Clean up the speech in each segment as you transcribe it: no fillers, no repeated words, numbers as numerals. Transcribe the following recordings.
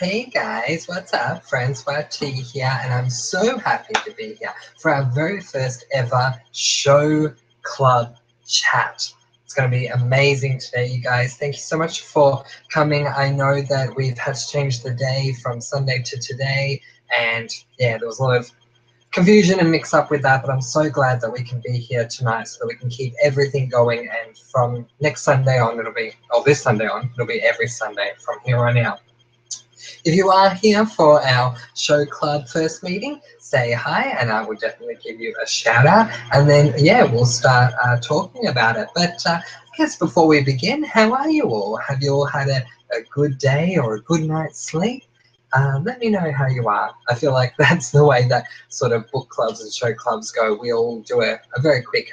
Hey guys, what's up? Friends for Tea here, and I'm so happy to be here for our very first ever show club chat. It's going to be amazing today, you guys. Thank you so much for coming. I know that we've had to change the day from Sunday to today, and yeah, there was a lot of confusion and mix up with that, but I'm so glad that we can be here tonight so that we can keep everything going, and from next Sunday on this Sunday on, it'll be every Sunday from here on out. If you are here for our show club first meeting, say hi and I will definitely give you a shout out, and then yeah, we'll start talking about it. But I guess before we begin, how are you all? Have you all had a good day or a good night's sleep? Let me know how you are. I feel like that's the way that sort of book clubs and show clubs go. We all do a very quick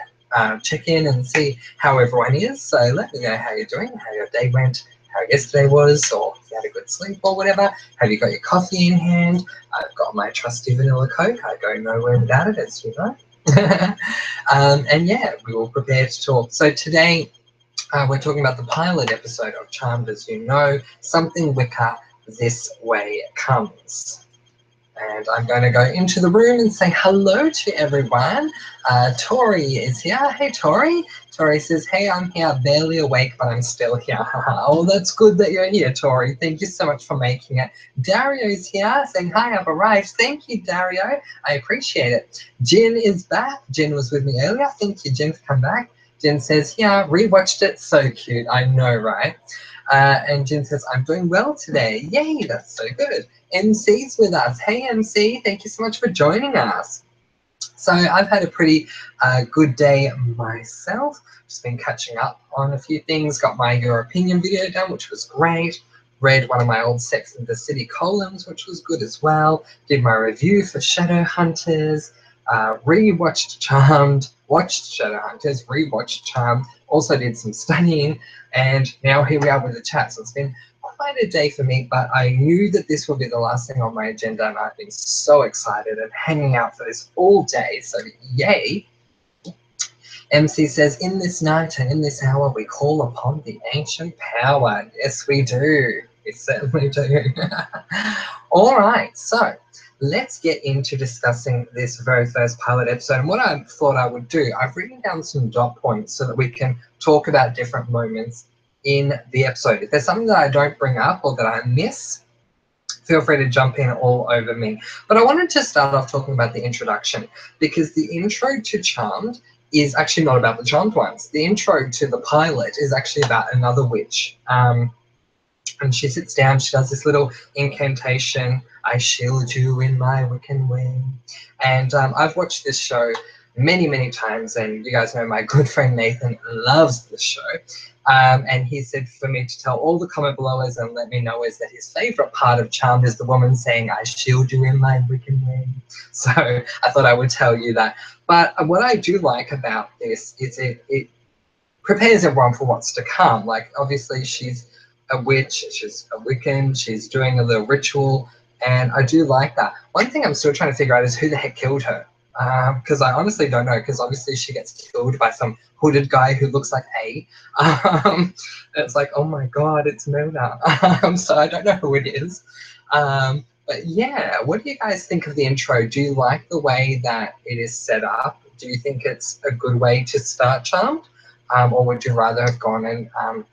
check-in and see how everyone is. So let me know how you're doing, how your day went, how yesterday was, or if you had a good sleep or whatever. Have you got your coffee in hand? I've got my trusty vanilla Coke. I go nowhere without it, as you know. And yeah, we will prepare to talk. So today we're talking about the pilot episode of Charmed, as you know, Something Wicker, This Way Comes. And I'm going to go into the room and say hello to everyone. Tori is here. Hey, Tori. Tori says, hey, I'm here, barely awake, but I'm still here. Oh, that's good that you're here, Tori. Thank you so much for making it. Dario's here saying, hi, I've arrived. Thank you, Dario. I appreciate it. Jen is back. Jen was with me earlier. Thank you, Jen, for coming back. Jen says, yeah, rewatched it. So cute. I know, right? And Jen says, I'm doing well today. Yay, that's so good. MC's with us. Hey, MC, thank you so much for joining us. So I've had a pretty good day myself. Just been catching up on a few things. Got my Your Opinion video done, which was great. Read one of my old Sex and the City columns, which was good as well. Did my review for Shadowhunters. Re-watched Charmed. Watched Shadowhunters. Re-watched Charmed. Also did some studying. And now here we are with the chat. So it's been quite a day for me, but I knew that this would be the last thing on my agenda, and I've been so excited and hanging out for this all day, so yay. MC says, in this night and in this hour we call upon the ancient power. Yes, we do. We certainly do. All right, so let's get into discussing this very first pilot episode. And what I thought I would do, I've written down some dot points so that we can talk about different moments in the episode. If there's something that I don't bring up or that I miss, feel free to jump in all over me. But I wanted to start off talking about the introduction, because the intro to Charmed is actually not about the Charmed ones. The intro to the pilot is actually about another witch. And she sits down, she does this little incantation, I shield you in my Wiccan way. And I've watched this show many, many times, and you guys know my good friend Nathan loves this show. And he said for me to tell all the comment blowers and let me know is that his favourite part of Charmed is the woman saying, I shield you in my Wiccan way. So I thought I would tell you that. But what I do like about this is it prepares everyone for what's to come. Like, obviously she's a witch, she's a Wiccan, she's doing a little ritual, and I do like that. One thing I'm still trying to figure out is who the heck killed her. Because I honestly don't know, because obviously she gets killed by some hooded guy who looks like A. It's like, oh my god, it's murder. So I don't know who it is. But yeah, what do you guys think of the intro? Do you like the way that it is set up? Do you think it's a good way to start Charmed? Or would you rather have gone and,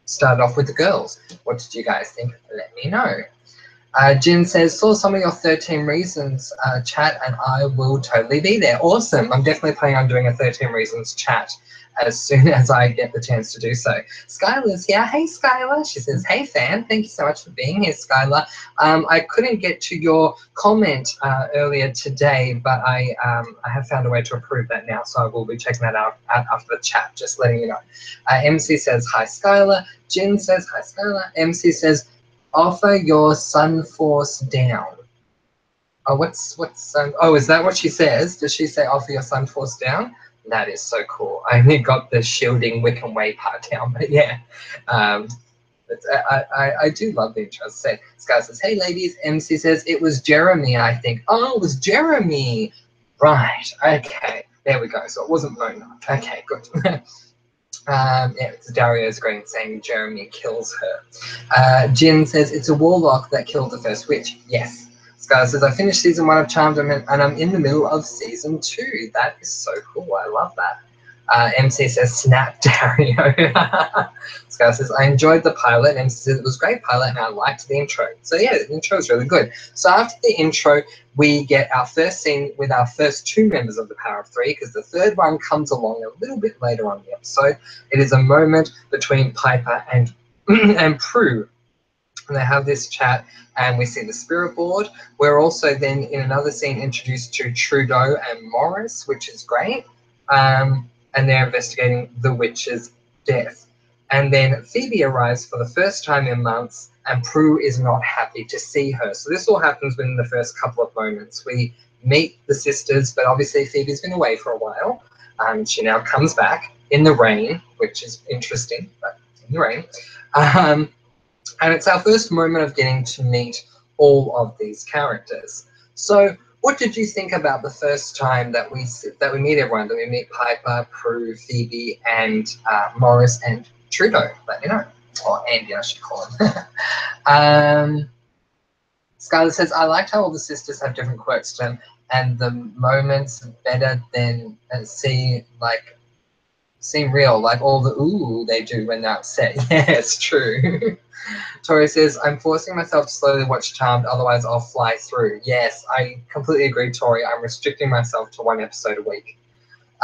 started off with the girls? What did you guys think? Let me know. Jin says, saw some of your 13 Reasons chat and I will totally be there. Awesome. I'm definitely planning on doing a 13 Reasons chat as soon as I get the chance to do so. Skylar's here. Hey, Skylar. She says, hey, fan. Thank you so much for being here, Skylar. I couldn't get to your comment earlier today, but I have found a way to approve that now, so I will be checking that out after the chat, just letting you know. MC says, hi, Skylar. Jin says, hi, Skylar. MC says, offer your sun force down. Oh, oh, is that what she says? Does she say offer your sun force down? That is so cool. I only got the shielding Wiccan way part down, but yeah. I do love the intro. So Sky says, hey ladies. MC says, it was Jeremy, I think. Oh, it was Jeremy. Right, okay. There we go. So it wasn't Mona. Okay, good. Yeah, Dario's going saying Jeremy kills her. Jin says it's a warlock that killed the first witch. Yes. Skylar says I finished season 1 of Charmed and I'm in the middle of season 2. That is so cool. I love that. MC says snap Dario. Skylar says I enjoyed the pilot. MC says it was a great pilot and I liked the intro. So yeah, the intro is really good. So after the intro, we get our first scene with our first 2 members of the Power of 3 because the third one comes along a little bit later on in the episode. It is a moment between Piper and and Prue. And they have this chat and we see the spirit board. We're also then in another scene introduced to Trudeau and Morris, which is great. And they're investigating the witch's death. And then Phoebe arrives for the first time in months and Prue is not happy to see her. So this all happens within the first couple of moments. We meet the sisters, but obviously Phoebe's been away for a while. She now comes back in the rain, which is interesting, but in the rain. And it's our first moment of getting to meet all of these characters. So what did you think about the first time that we meet everyone, that we meet Piper, Prue, Phoebe, and Morris and Trudeau? Let me know. Or Andy, I should call him. Skylar says, I liked how all the sisters have different quirks to them, and the moments better than seem real, like all the ooh they do when they're upset. Yeah, it's true. Tori says, I'm forcing myself to slowly watch Charmed, otherwise I'll fly through. Yes, I completely agree, Tori. I'm restricting myself to 1 episode a week.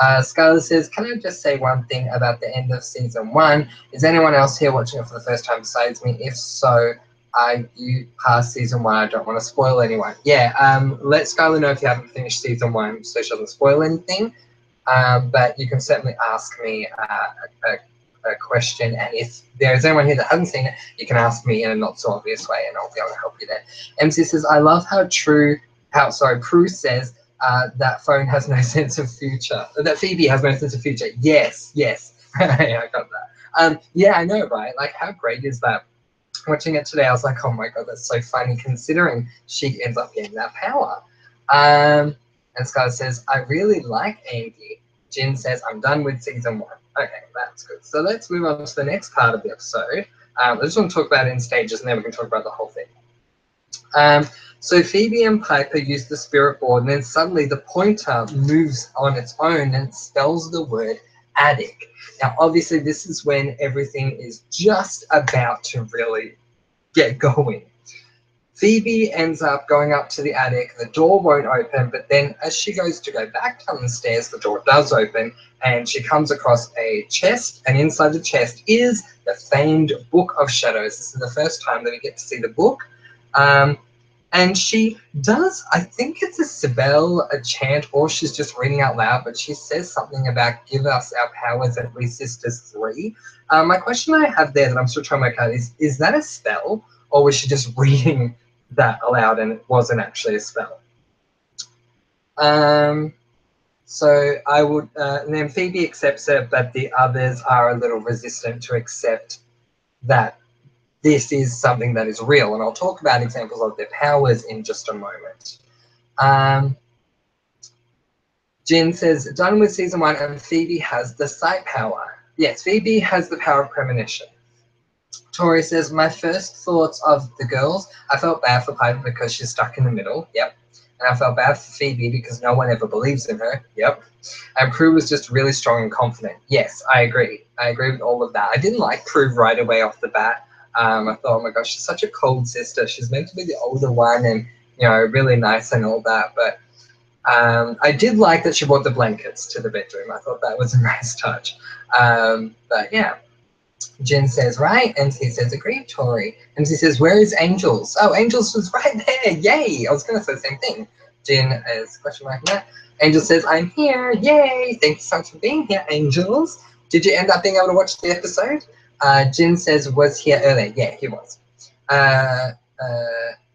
Skylar says, can I just say one thing about the end of season 1? Is anyone else here watching it for the first time besides me? If so, you passed season 1. I don't want to spoil anyone. Yeah, let Skylar know if you haven't finished season 1 so she doesn't spoil anything. But you can certainly ask me a question, and if there's anyone here that hasn't seen it, you can ask me in a not so obvious way and I'll be able to help you there. MC says, I love how Prue says that phone has no sense of future, that Phoebe has no sense of future. Yes, I got that. Yeah, I know, right? Like, how great is that? Watching it today, I was like, oh my god, that's so funny considering she ends up getting that power. And Skylar says, I really like Andy. Jin says, I'm done with season 1. Okay, that's good. So let's move on to the next part of the episode. I just want to talk about it in stages and then we can talk about the whole thing. So Phoebe and Piper use the spirit board and then suddenly the pointer moves on its own and spells the word attic. Now, obviously, this is when everything is just about to really get going. Phoebe ends up going up to the attic. The door won't open, but then as she goes to go back down the stairs, the door does open, and she comes across a chest, and inside the chest is the famed Book of Shadows. This is the first time that we get to see the book. And she does, I think it's a spell, a chant, or she's just reading out loud, but she says something about give us our powers at Resistors 3. My question I have there that I'm still trying to work out is that a spell, or was she just reading that aloud and it wasn't actually a spell? So I would, and then Phoebe accepts it, but the others are a little resistant to accept that this is something that is real, and I'll talk about examples of their powers in just a moment. Jin says, done with season 1, and Phoebe has the sight power. Yes, Phoebe has the power of premonition. Tori says, my first thoughts of the girls, I felt bad for Piper because she's stuck in the middle. Yep. And I felt bad for Phoebe because no one ever believes in her. Yep. And Prue was just really strong and confident. Yes, I agree. I agree with all of that. I didn't like Prue right away off the bat. I thought, oh my gosh, she's such a cold sister. She's meant to be the older one and, you know, really nice and all that. But I did like that she brought the blankets to the bedroom. I thought that was a nice touch. But yeah. Jen says, right. MC says, agree, Tori. MC says, where is Angels? Oh, Angels was right there. Yay. I was going to say the same thing. Jen is question mark that. Angel says, I'm here. Yay. Thank you so much for being here, Angels. Did you end up being able to watch the episode? Jen says, was here earlier. Yeah, he was.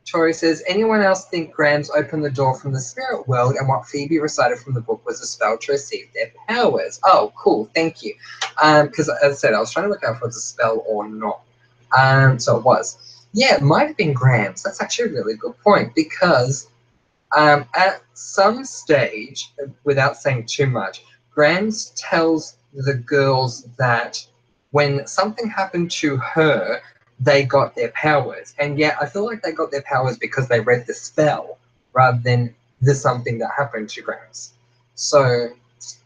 Tori says, anyone else think Grams opened the door from the spirit world and what Phoebe recited from the book was a spell to receive their powers? Oh, cool. Thank you. Because as I said, I was trying to work out if it was a spell or not. So it was. Yeah, it might have been Grams. That's actually a really good point because at some stage, without saying too much, Grams tells the girls that when something happened to her, they got their powers. And yet I feel like they got their powers because they read the spell rather than the something that happened to Grams. So,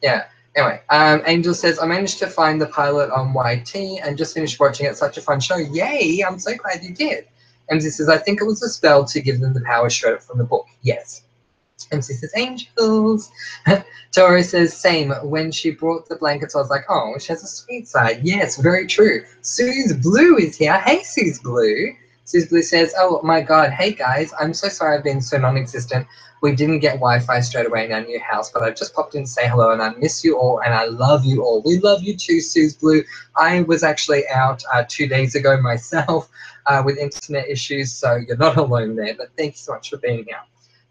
yeah. Anyway, Angel says, I managed to find the pilot on YT and just finished watching it. Such a fun show. Yay, I'm so glad you did. MC says, I think it was a spell to give them the power straight from the book. Yes. MC says, angels. Tori says, same. When she brought the blankets, I was like, oh, she has a sweet side. Yes, very true. Suze Blue is here. Hey, Suze Blue. Suze Blue says, oh my God, hey guys, I'm so sorry I've been so non-existent. We didn't get Wi-Fi straight away in our new house, but I just popped in to say hello and I miss you all and I love you all. We love you too, Suze Blue. I was actually out 2 days ago myself with internet issues, so you're not alone there, but thank you so much for being here.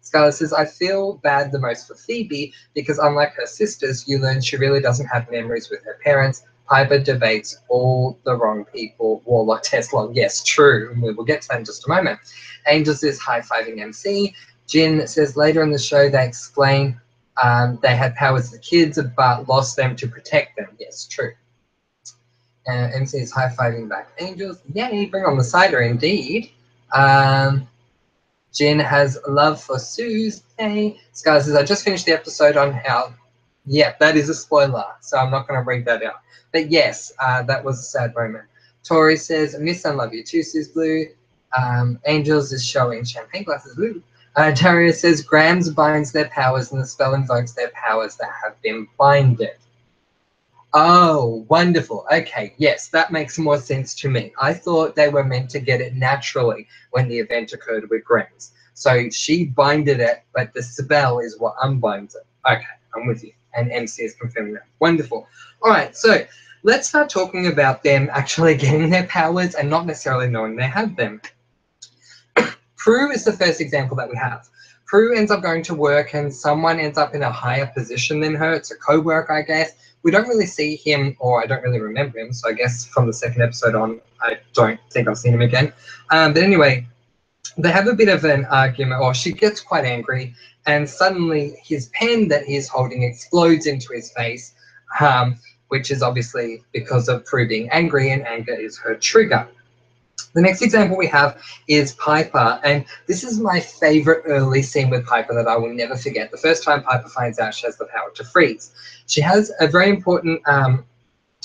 Scarlett says, I feel bad the most for Phoebe because unlike her sisters, you learn she really doesn't have memories with her parents. Piper debates all the wrong people. Warlock, Tesla, yes, true. And we will get to that in just a moment. Angel says, high-fiving MC. Jin says, later in the show, they explain they had powers as kids, but lost them to protect them. Yes, true. MC is high-fiving back. Angels, yay, bring on the cider, indeed. Jin has love for Suze. Hey. Scar says, I just finished the episode on how... Yeah, that is a spoiler, so I'm not going to read that out. But yes, that was a sad moment. Tori says, miss and love you too, Suze Blue. Angels is showing champagne glasses. Blue. Daria says, Grams binds their powers and the spell invokes their powers that have been binded. Oh, wonderful. Okay, yes, that makes more sense to me. I thought they were meant to get it naturally when the event occurred with Grams. So she binded it, but the spell is what unbinds it. Okay, I'm with you. And MC is confirming that. Wonderful. All right, so let's start talking about them actually getting their powers and not necessarily knowing they have them. Prue is the first example that we have. Prue ends up going to work and someone ends up in a higher position than her. It's a co-worker, I guess. We don't really see him, or I don't really remember him, so I guess from the second episode on, I don't think I've seen him again. But anyway, they have a bit of an argument, or she gets quite angry, and suddenly his pen that he's holding explodes into his face, which is obviously because of Prue being angry, and anger is her trigger. The next example we have is Piper, and this is my favorite early scene with Piper that I will never forget. The first time Piper finds out she has the power to freeze. She has a very important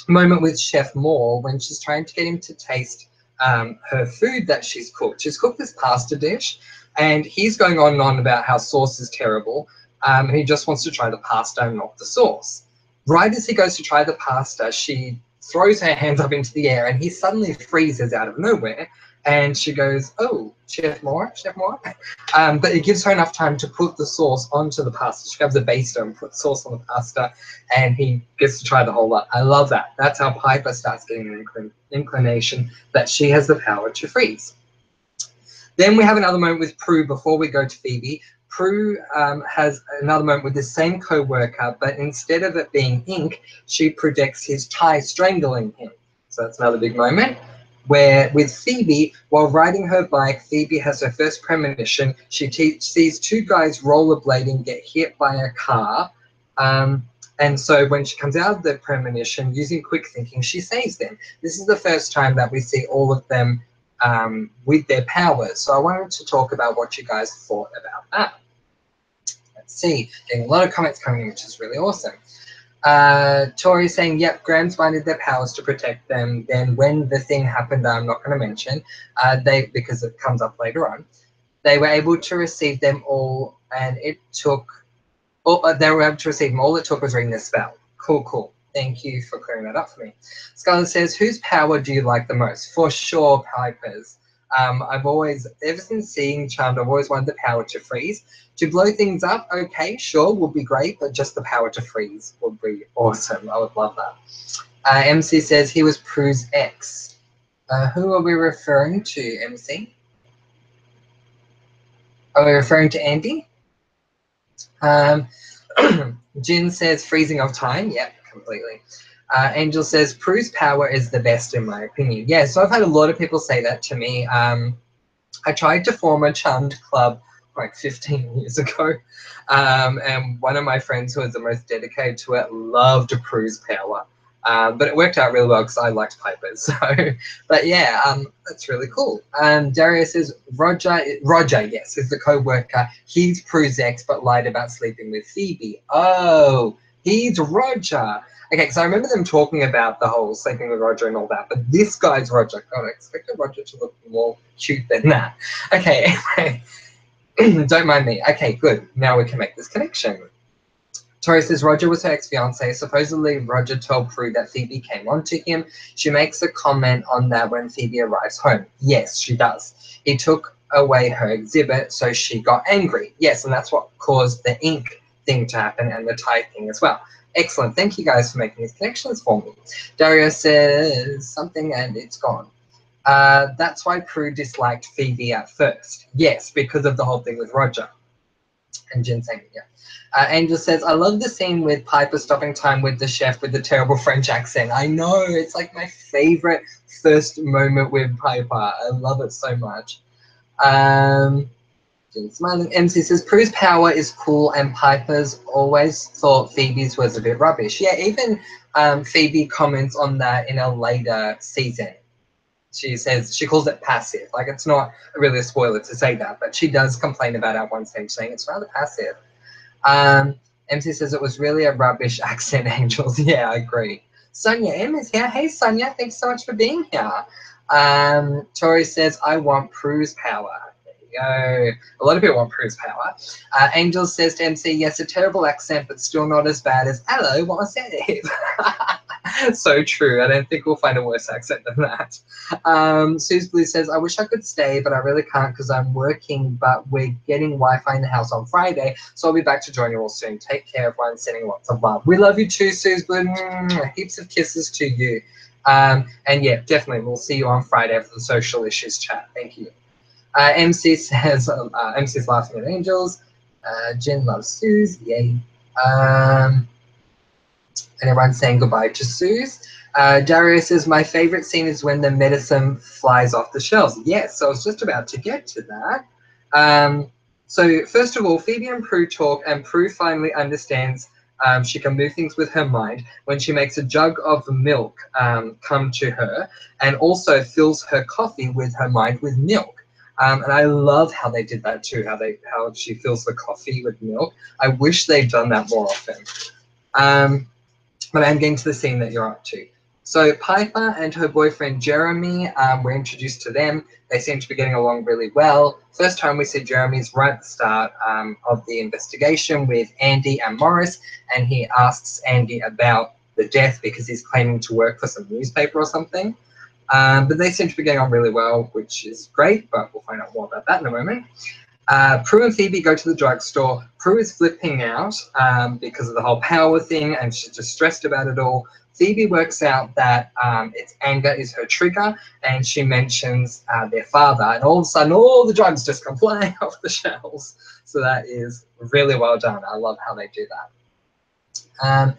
moment with Chef Moore when she's trying to get him to taste her food that she's cooked. She's cooked this pasta dish, and he's going on and on about how sauce is terrible, and he just wants to try the pasta and not the sauce. Right as he goes to try the pasta, she throws her hands up into the air and he suddenly freezes out of nowhere, and she goes, oh, Chef Moore, Chef Moore. But it gives her enough time to put the sauce onto the pasta. She grabs a baster and puts sauce on the pasta, and he gets to try the whole lot. I love that. That's how Piper starts getting an inclination that she has the power to freeze. Then we have another moment with Prue before we go to Phoebe. Prue has another moment with the same co-worker, but instead of it being ink, she predicts his tie strangling him. So that's another big moment. Where with Phoebe, while riding her bike, Phoebe has her first premonition. She sees two guys rollerblading get hit by a car. And so when she comes out of the premonition, using quick thinking, she saves them. This is the first time that we see all of them with their powers. So I wanted to talk about what you guys thought about that. Let's see, getting a lot of comments coming in, which is really awesome. Tori saying, yep, Grams binded their powers to protect them. Then when the thing happened, I'm not going to mention, because it comes up later on, they were able to receive them all, and it took, they were able to receive them. All it took was reading the spell. Cool, cool. Thank you for clearing that up for me. Scarlett says, whose power do you like the most? For sure, Piper's. I've always, ever since seeing Charmed, I've always wanted the power to freeze. To blow things up, okay, sure, would be great, but just the power to freeze would be awesome. I would love that. MC says he was Prue's ex. Who are we referring to, MC? Are we referring to Andy? Jin says freezing of time. Yep, completely. Angel says Prue's power is the best in my opinion. Yeah, so I've had a lot of people say that to me. I tried to form a Charmed club like 15 years ago, and one of my friends who was the most dedicated to it loved Prue's power. But it worked out really well because I liked Piper. So, but yeah, that's really cool. Dario says Roger, yes, is the co-worker. He's Prue's ex, but lied about sleeping with Phoebe. Oh, he's Roger. Okay, because I remember them talking about the whole sleeping with Roger and all that, but this guy's Roger. God, I expected Roger to look more cute than that. Okay, anyway, don't mind me. Okay, good. Now we can make this connection. Tori says Roger was her ex-fiance. Supposedly, Roger told Prue that Phoebe came on to him. She makes a comment on that when Phoebe arrives home. Yes, she does. He took away her exhibit, so she got angry. Yes, and that's what caused the ink thing to happen and the tie thing as well. Excellent. Thank you guys for making these connections for me. Dario says something and it's gone. That's why Prue disliked Phoebe at first. Yes, because of the whole thing with Roger. And Jen saying, yeah. Angel says, I love the scene with Piper stopping time with the chef with the terrible French accent. I know, it's like my favorite first moment with Piper. I love it so much. Jen's smiling. MC says, Prue's power is cool and Piper's always thought Phoebe's was a bit rubbish. Yeah, even Phoebe comments on that in a later season. She says, she calls it passive. Like, it's not really a spoiler to say that, but she does complain about it at one stage, saying it's rather passive. MC says it was really a rubbish accent, Angels. Yeah, I agree. Sonia M is here. Hey, Sonia, thanks so much for being here. Tori says, I want Prue's power. There you go. A lot of people want Prue's power. Angel says to MC, yes, a terrible accent, but still not as bad as, hello, what's that? So true. I don't think we'll find a worse accent than that. Suze Blue says, I wish I could stay, but I really can't because I'm working, but we're getting Wi-Fi in the house on Friday, so I'll be back to join you all soon. Take care, everyone. Sending lots of love. We love you too, Suze Blue. Heaps of kisses to you. And yeah, definitely, we'll see you on Friday for the social issues chat. Thank you. MC says, MC's laughing at Angels. Jen loves Suze. Yay. And everyone's saying goodbye to Suze. Dario says, my favorite scene is when the medicine flies off the shelves. Yes, so I was just about to get to that. So first of all, Phoebe and Prue talk, and Prue finally understands she can move things with her mind when she makes a jug of milk come to her, and also fills her coffee with her mind with milk. And I love how they did that too, how she fills the coffee with milk. I wish they'd done that more often. But I'm getting to the scene that you're up to. So Piper and her boyfriend Jeremy, we're introduced to them. They seem to be getting along really well. First time we see Jeremy's right at the start of the investigation with Andy and Morris, and he asks Andy about the death because he's claiming to work for some newspaper or something. But they seem to be getting on really well, which is great, but we'll find out more about that in a moment. Prue and Phoebe go to the drugstore. Prue is flipping out because of the whole power thing, and she's just stressed about it all. Phoebe works out that it's anger is her trigger, and she mentions their father, and all of a sudden all the drugs just come flying off the shelves. So that is really well done. I love how they do that.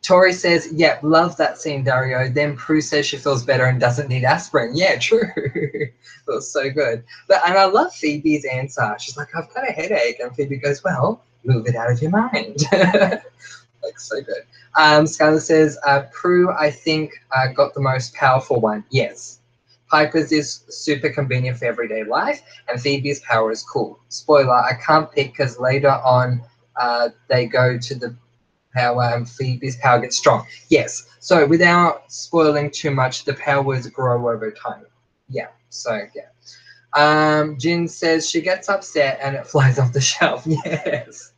Tori says, yeah, love that scene, Dario. Then Prue says she feels better and doesn't need aspirin. Yeah, true. It was so good. And I love Phoebe's answer. She's like, I've got a headache. And Phoebe goes, well, move it out of your mind. Like, so good. Skylar says, Prue, I think, got the most powerful one. Yes. Piper's is super convenient for everyday life, and Phoebe's power is cool. Spoiler, I can't pick because later on they go to the power and Phoebe's power gets strong. Yes. So without spoiling too much, the powers grow over time. Yeah. So yeah. Jin says she gets upset and it flies off the shelf. Yes.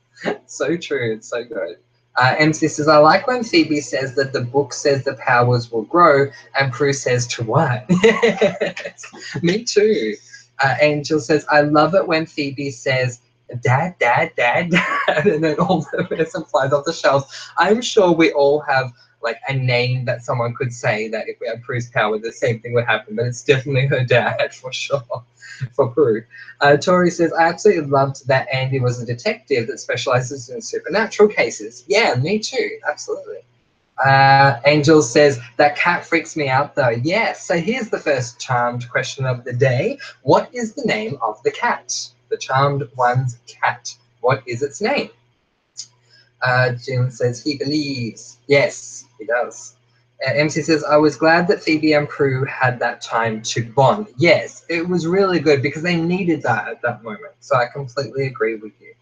So true. It's so good. MC says, I like when Phoebe says that the book says the powers will grow and Prue says to what? Yes. Me too. Angel says, I love it when Phoebe says, Dad, Dad, Dad, Dad, and then all the medicine flies off the shelves. I'm sure we all have like a name that someone could say that if we had Prue's power, the same thing would happen, but it's definitely her dad for sure, for Prue. Tori says, I absolutely loved that Andy was a detective that specializes in supernatural cases. Yeah, me too, absolutely. Angel says, that cat freaks me out though. Yes, so here's the first charmed question of the day. What is the name of the cat? The charmed one's cat. What is its name? Jim says he believes. Yes, he does. MC says, I was glad that Phoebe and Prue had that time to bond. Yes, it was really good because they needed that at that moment. So I completely agree with you.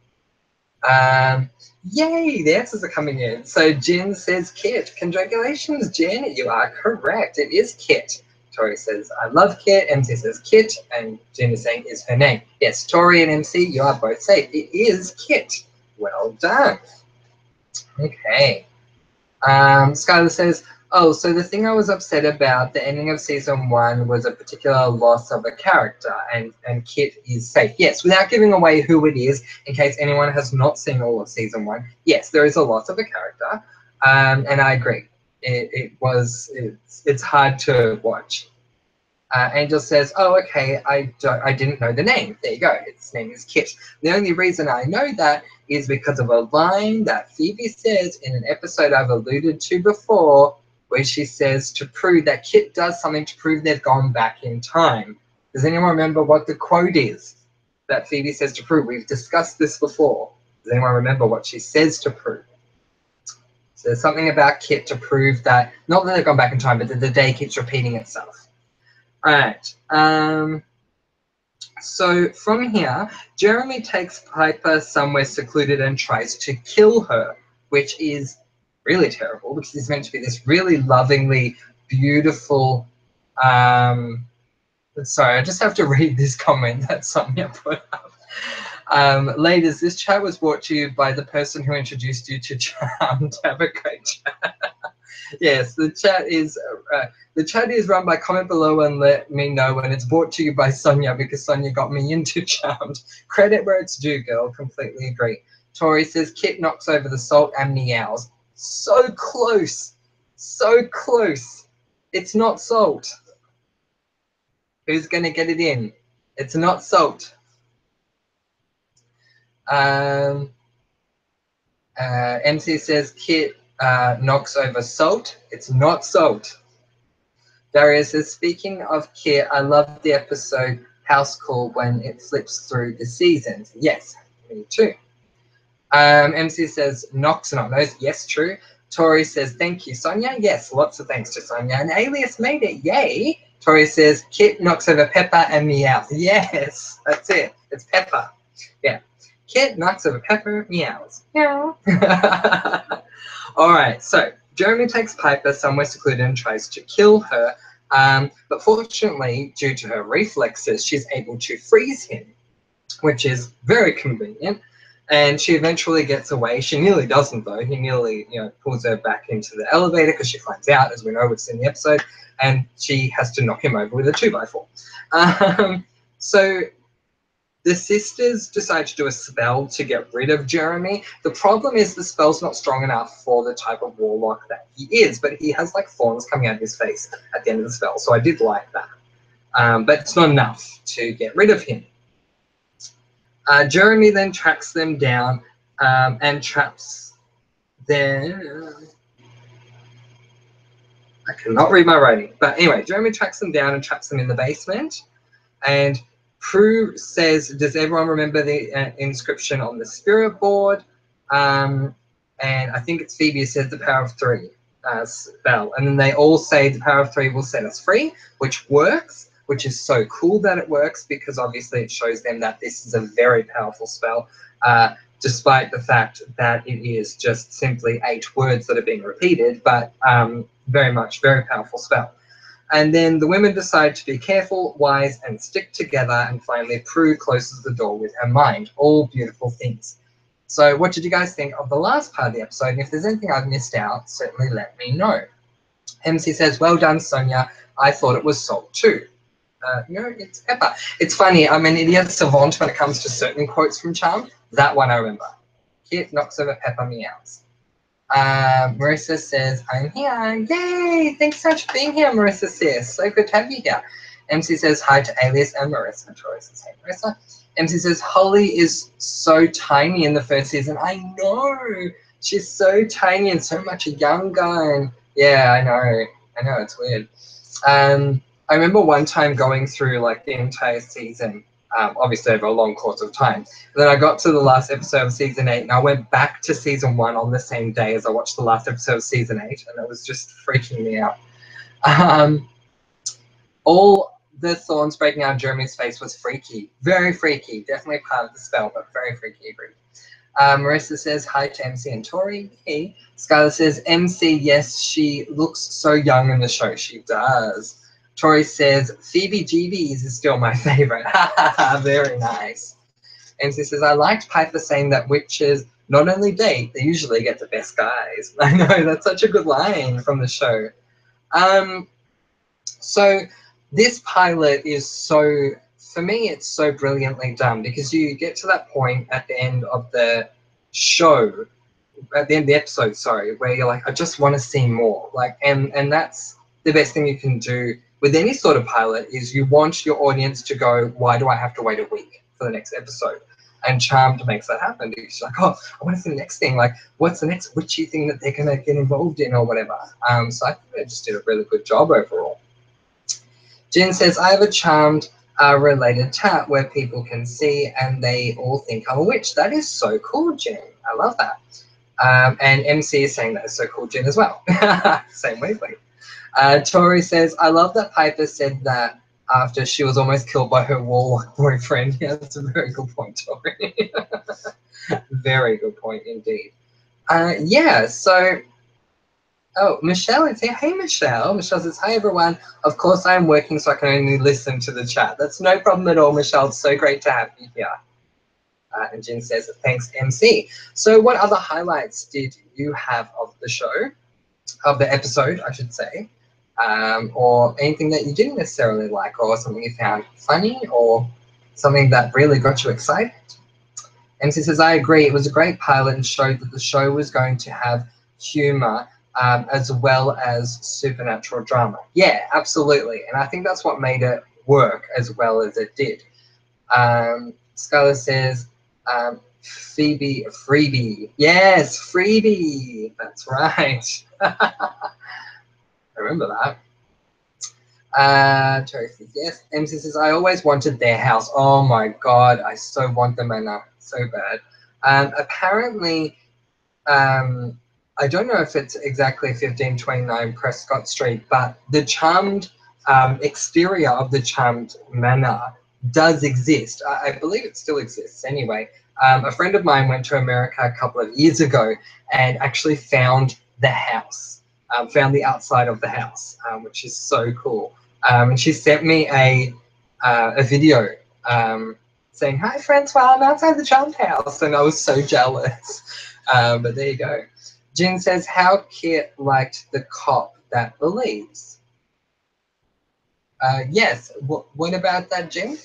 Yay, the answers are coming in. So Jen says Kit. Congratulations, Jen. You are correct. It is Kit. Tori says, I love Kit. MC says Kit. And Jen is saying, is her name. Yes, Tori and MC, you are both safe. It is Kit. Well done. Okay. Skylar says, oh, so the thing I was upset about the ending of season 1 was a particular loss of a character, and Kit is safe. Yes, without giving away who it is, in case anyone has not seen all of season 1, yes, there is a loss of a character, and I agree. It's hard to watch. Angel says, oh, okay, I didn't know the name. There you go. Its name is Kit. The only reason I know that is because of a line that Phoebe says in an episode I've alluded to before, where she says to prove that Kit does something to prove they've gone back in time. Does anyone remember what the quote is that Phoebe says to prove? We've discussed this before. Does anyone remember what she says to prove? So there's something about Kit to prove that, not that they've gone back in time, but that the day keeps repeating itself. All right. So from here, Jeremy takes Piper somewhere secluded and tries to kill her, which is really terrible because he's meant to be this really lovingly beautiful. Sorry, I just have to read this comment that Sonia put up. Ladies, this chat was brought to you by the person who introduced you to Charmed. Have a great chat. Yes, the chat is run by comment below and let me know, and it's brought to you by Sonia because Sonia got me into Charmed. Credit where it's due, girl. Completely agree. Tori says Kit knocks over the salt and meows. So close. So close. It's not salt. Who's going to get it in? It's not salt. MC says Kit knocks over salt. It's not salt. Darius says, speaking of Kit, I love the episode House Call when it flips through the seasons. Yes, me too. MC says, knocks, not knows. Yes, true. Tori says, thank you, Sonia. Yes, lots of thanks to Sonia. And Alias made it. Yay. Tori says, Kit knocks over Pepper and meows. Yes, that's it. It's Pepper. Yeah. Kit knocks over Pepper, meows. Meow. All right, so Jeremy takes Piper somewhere secluded and tries to kill her. But fortunately, due to her reflexes, she's able to freeze him, which is very convenient. And she eventually gets away. She nearly doesn't, though. He nearly, pulls her back into the elevator because she finds out, as we know, it's in the episode, and she has to knock him over with a 2x4. So the sisters decide to do a spell to get rid of Jeremy. The problem is the spell's not strong enough for the type of warlock that he is, but he has like thorns coming out of his face at the end of the spell, so I did like that. But it's not enough to get rid of him. Jeremy then tracks them down and traps them. I cannot read my writing. But anyway, Jeremy tracks them down and traps them in the basement. And Prue says, does everyone remember the inscription on the spirit board? And I think it's Phoebe who says the power of 3 spell. And then they all say the power of 3 will set us free, which works, which is so cool that it works because obviously it shows them that this is a very powerful spell, despite the fact that it is just simply 8 words that are being repeated, but very powerful spell. And then the women decide to be careful, wise, and stick together, and finally Prue closes the door with her mind. All beautiful things. So what did you guys think of the last part of the episode? And if there's anything I've missed out, certainly let me know. MC says, well done, Sonia. I thought it was salt too. No, it's Pepper. It's funny, I'm an idiot savant when it comes to certain quotes from Charmed. That one I remember. Kit knocks over Pepper, meows. Marissa says, I'm here. Yay! Thanks so much for being here, Marissa says. So good to have you here. MC says hi to Alias and Marissa. Tori says, hey, Marissa. MC says, Holly is so tiny in the first season. I know. She's so tiny and so much younger. And yeah, I know. It's weird. I remember one time going through like the entire season obviously over a long course of time. And then I got to the last episode of season 8, and I went back to season 1 on the same day as I watched the last episode of season 8, and it was just freaking me out. All the thorns breaking out of Jeremy's face was freaky. Very freaky. Definitely part of the spell, but very freaky. Agreed. Marissa says hi to MC and Tori. Hey. Skylar says MC, yes, she looks so young in the show. She does. Tori says Phoebe Jeeves is still my favorite. Very nice. MC says I liked Piper saying that witches not only date, they usually get the best guys. I know, that's such a good line from the show. So this pilot is so, for me, it's so brilliantly done, because you get to that point at the end of the show, at the end of the episode, sorry, where you're like, I just want to see more. Like, and that's the best thing you can do with any sort of pilot, is you want your audience to go, why do I have to wait a week for the next episode? And Charmed makes that happen, because you're like, oh, I want to see the next thing. Like, what's the next witchy thing that they're going to get involved in or whatever? So I think they just did a really good job overall. Jen says, I have a Charmed related chat where people can see and they all think I'm a witch. That is so cool, Jen. I love that. And MC is saying that is so cool, Jen, as well. Same wavelength. Tori says, I love that Piper said that after she was almost killed by her warlock boyfriend. Yeah, that's a very good point, Tori. Very good point indeed. Yeah, so... Oh, Michelle is here. Hey, Michelle. Michelle says, hi, everyone. Of course, I am working, so I can only listen to the chat. That's no problem at all, Michelle. It's so great to have you here. And Jen says, thanks, MC. So what other highlights did you have of the show, of the episode, I should say, or anything that you didn't necessarily like, or something you found funny, or something that really got you excited? MC says, I agree. It was a great pilot and showed that the show was going to have humor as well as supernatural drama. Yeah, absolutely. And I think that's what made it work as well as it did. Skylar says, Freebie. Yes, Freebie. That's right. I remember that. Terry says, yes. MC says, I always wanted their house. Oh my God, I so want the manor so bad. Apparently, I don't know if it's exactly 1529 Prescott Street, but the Charmed exterior of the Charmed Manor does exist. I believe it still exists anyway. A friend of mine went to America a couple of years ago and actually found the house, found the outside of the house, which is so cool. And she sent me a video saying, hi, Francois, I'm outside the Charmed house. And I was so jealous. But there you go. Jen says, how Kit liked the cop that believes. Yes, what about that, Jen?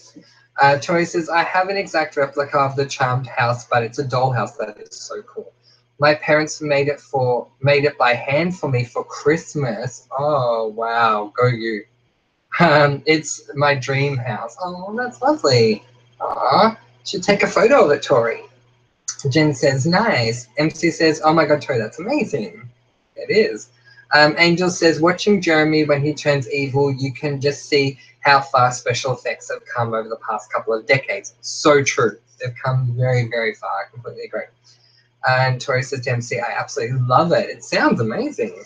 Tori says, I have an exact replica of the Charmed house, but it's a dollhouse. That is so cool. My parents made it by hand for me for Christmas. Oh, wow, go you. It's my dream house. Oh, that's lovely. Aw, should take a photo of it, Tori. Jen says, nice. MC says, oh my God, Tori, that's amazing. It is. Angel says, watching Jeremy when he turns evil, you can just see how far special effects have come over the past couple of decades. So true. They've come very, very far. I completely agree. And Tori says to MC, I absolutely love it. It sounds amazing.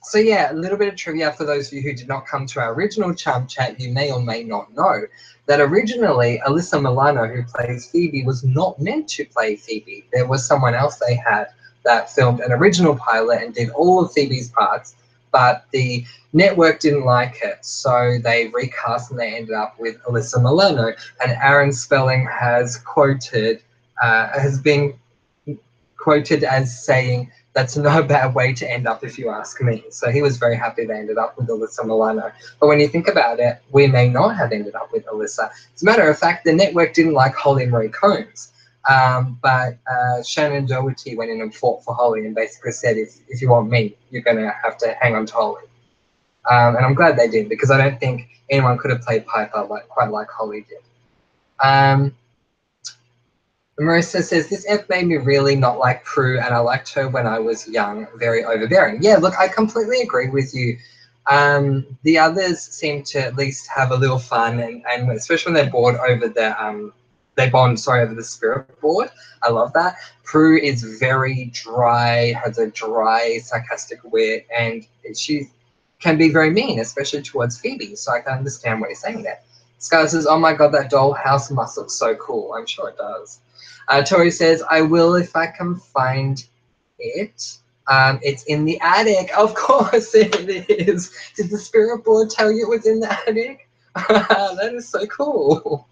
So yeah, a little bit of trivia for those of you who did not come to our original Charmed chat. You may or may not know that originally Alyssa Milano, who plays Phoebe, was not meant to play Phoebe. There was someone else they had that filmed an original pilot and did all of Phoebe's parts, but the network didn't like it, so they recast and they ended up with Alyssa Milano. And Aaron Spelling has been quoted as saying, that's no bad way to end up if you ask me. So he was very happy they ended up with Alyssa Milano. But when you think about it, we may not have ended up with Alyssa. As a matter of fact, the network didn't like Holly Marie Combs. But Shannon Doherty went in and fought for Holly and basically said, if you want me, you're going to have to hang on to Holly. And I'm glad they did, because I don't think anyone could have played Piper quite like Holly did. Marissa says, this F made me really not like Prue, and I liked her when I was young, very overbearing. Yeah, look, I completely agree with you, The others seem to at least have a little fun, and especially when they're bored over they bond, sorry, over the spirit board. I love that. Prue is very dry, has a dry, sarcastic wit, and she can be very mean, especially towards Phoebe. So I can understand what you're saying there. Sky says, "Oh my god, that dollhouse must look so cool." I'm sure it does. Tori says, "I will if I can find it." It's in the attic. Of course it is. Did the spirit board tell you it was in the attic? That is so cool.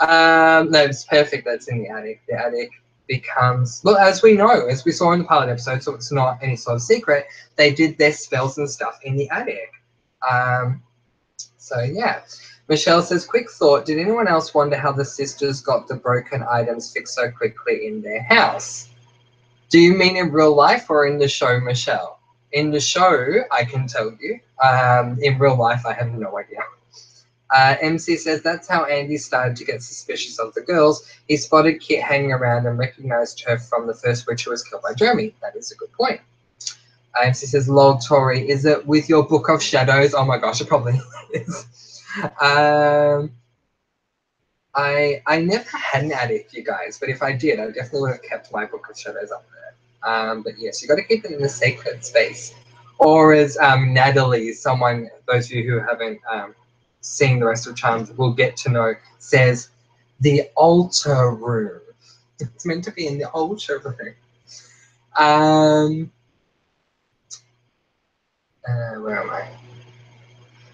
No, it's perfect that it's in the attic. The attic becomes, well, as we know, as we saw in the pilot episode, so it's not any sort of secret, they did their spells and stuff in the attic. So yeah. Michelle says, quick thought, did anyone else wonder how the sisters got the broken items fixed so quickly in their house? Do you mean in real life or in the show, Michelle? In the show, I can tell you. In real life, I have no idea. MC says that's how Andy started to get suspicious of the girls. He spotted Kit hanging around and recognized her from the first witch who was killed by Jeremy. That is a good point. MC says, lol, Tori, is it with your Book of Shadows? Oh my gosh, it probably is. I never had an attic, you guys, but if I did, I definitely would have kept my Book of Shadows up there. But yes, you got to keep it in a sacred space. Or as Natalie, someone, those of you who haven't seen the rest of Charms will get to know, says, the altar room. It's meant to be in the altar room. Where am I?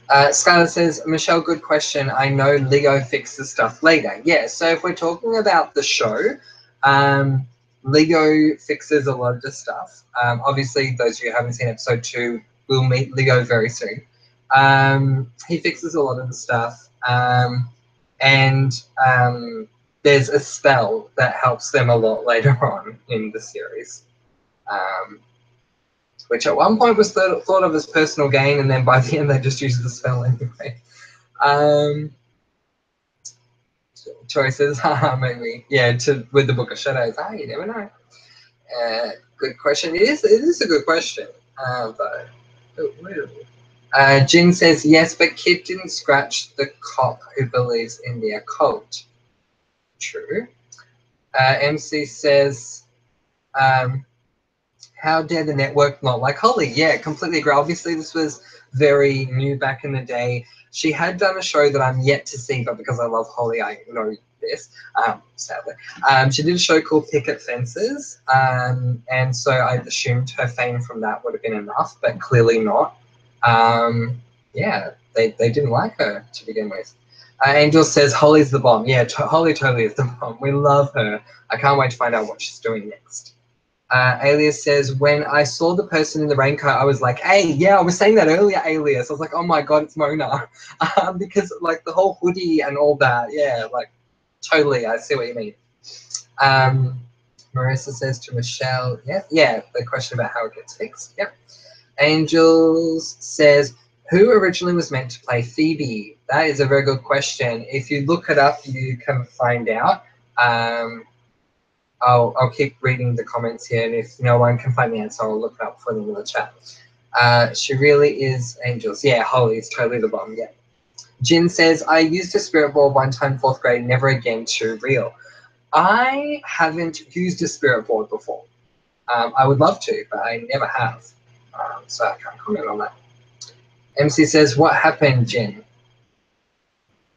Skylar says, Michelle, good question. I know Leo fixes stuff later. Yeah, so if we're talking about the show, Leo fixes a lot of the stuff. Obviously, those of you who haven't seen episode 2 will meet Leo very soon. He fixes a lot of the stuff. And there's a spell that helps them a lot later on in the series. Which at one point was thought of as personal gain, and then by the end they just used the spell anyway. Choices, maybe. Yeah, with the Book of Shadows. You never know. Good question. It is a good question, though. Jin says, yes, but Kit didn't scratch the cop who believes in the occult. True. MC says, how dare the network not like Holly? Yeah, completely agree. Obviously, this was very new back in the day. She had done a show that I'm yet to see, but because I love Holly, I know this, sadly. She did a show called Picket Fences, and so I assumed her fame from that would have been enough, but clearly not. Yeah, they didn't like her to begin with. Angel says, Holly's the bomb. Yeah, Holly totally is the bomb. We love her. I can't wait to find out what she's doing next. Alias says, when I saw the person in the raincoat, I was like, hey, yeah, I was saying that earlier, Alias. I was like, oh my God, it's Mona. Because like the whole hoodie and all that, yeah, like totally, I see what you mean. Marissa says to Michelle, yeah, the question about how it gets fixed, yep. Angels says, who originally was meant to play Phoebe? That is a very good question. If you look it up, you can find out. I'll keep reading the comments here, and if no one can find the answer, I'll look it up for them in the chat. She really is Angels. Yeah, Holly is totally the bomb, yeah. Jin says, I used a spirit board one time, 4th grade, never again, too real. I haven't used a spirit board before. I would love to, but I never have. So I can't comment on that. MC says, what happened, Jin?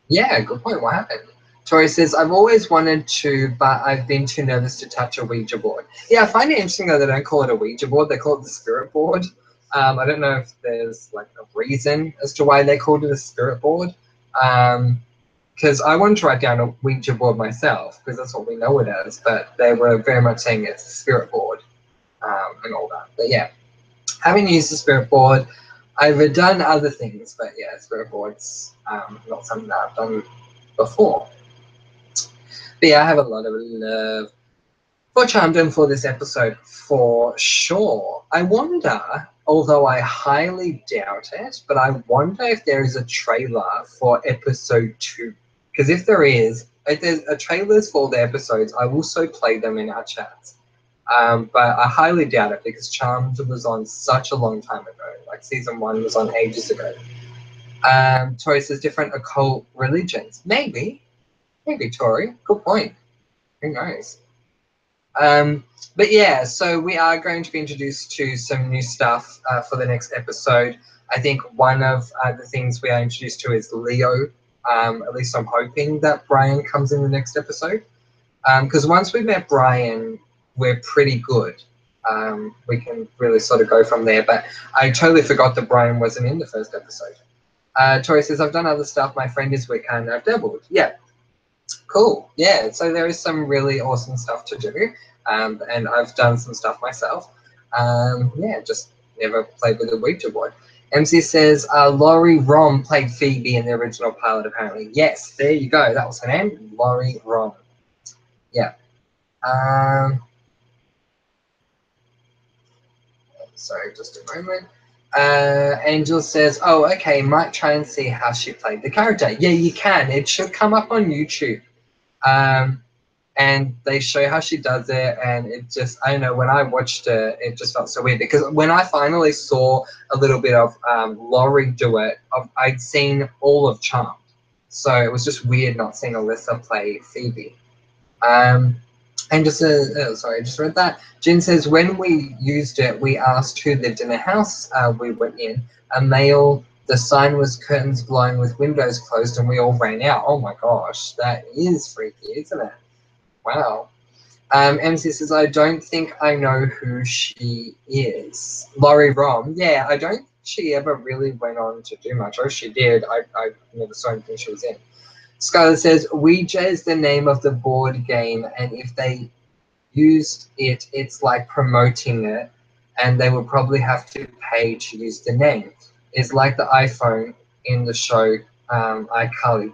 Yeah, good point. What happened? Tori says, I've always wanted to, but I've been too nervous to touch a Ouija board. Yeah, I find it interesting though they don't call it a Ouija board, they call it the spirit board. I don't know if there's like a reason as to why they called it a spirit board. Because I wanted to write down a Ouija board myself, because that's what we know it as, but they were very much saying it's a spirit board and all that. But yeah, having used the spirit board, I've done other things, but yeah, spirit board's not something that I've done before. But yeah, I have a lot of love for Charmed and for this episode, for sure. I wonder, although I highly doubt it, but I wonder if there is a trailer for episode 2. Because if there's trailers for all the episodes, I will so play them in our chats. But I highly doubt it because Charmed was on such a long time ago. Like season 1 was on ages ago. Tori says different occult religions. Maybe, Tori. Good point. Who knows? But yeah, so we are going to be introduced to some new stuff for the next episode. I think one of the things we are introduced to is Leo. At least I'm hoping that Brian comes in the next episode. Because once we met Brian, we're pretty good. We can really sort of go from there. But I totally forgot that Brian wasn't in the first episode. Tori says, I've done other stuff. My friend is Wicca and I've dabbled. Yeah. Cool. Yeah, so there is some really awesome stuff to do. And I've done some stuff myself. Yeah, just never played with a Ouija board. MC says, Laurie Rom played Phoebe in the original pilot, apparently. Yes, there you go. That was her name, Laurie Rom. Yeah. Sorry, just a moment. Angel says, oh, okay, might try and see how she played the character. Yeah, you can. It should come up on YouTube. And they show how she does it, and it just, I don't know, when I watched it, it just felt so weird, because when I finally saw a little bit of Laurie do it, I'd seen all of Charmed, so it was just weird not seeing Alyssa play Phoebe. And just, sorry, I just read that. Jen says, when we used it, we asked who lived in the house we went in. A male, the sign was curtains blowing with windows closed, and we all ran out. Oh my gosh, that is freaky, isn't it? Wow. MC says, I don't think I know who she is. Laurie Rom. Yeah, I don't think she ever really went on to do much. Or if she did, I never saw anything she was in. Skylar says, Ouija is the name of the board game, and if they used it, it's like promoting it, and they would probably have to pay to use the name. It's like the iPhone in the show iCarly.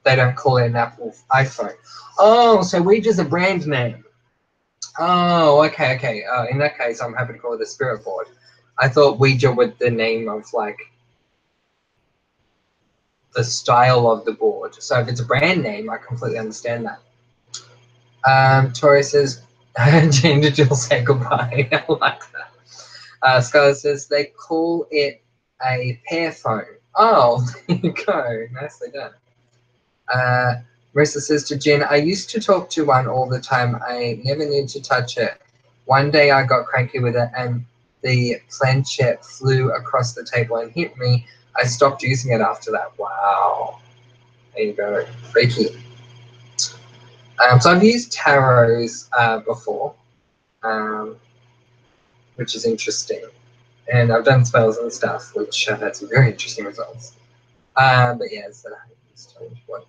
They don't call it an Apple iPhone. Oh, so Ouija's a brand name. Oh, okay. In that case, I'm happy to call it a spirit board. I thought Ouija was the name of, like, the style of the board. So if it's a brand name, I completely understand that. Tori says, Jane, did you say goodbye? I like that. Skylar says, they call it a pair phone. Oh, there you go. Nicely done. Marissa says to Jen, I used to talk to one all the time. I never need to touch it. One day I got cranky with it and the planchette flew across the table and hit me. I stopped using it after that. Wow. There you go. Freaky. So I've used tarots before, which is interesting. And I've done spells and stuff, which have had some very interesting results. But yeah, it's a strange one.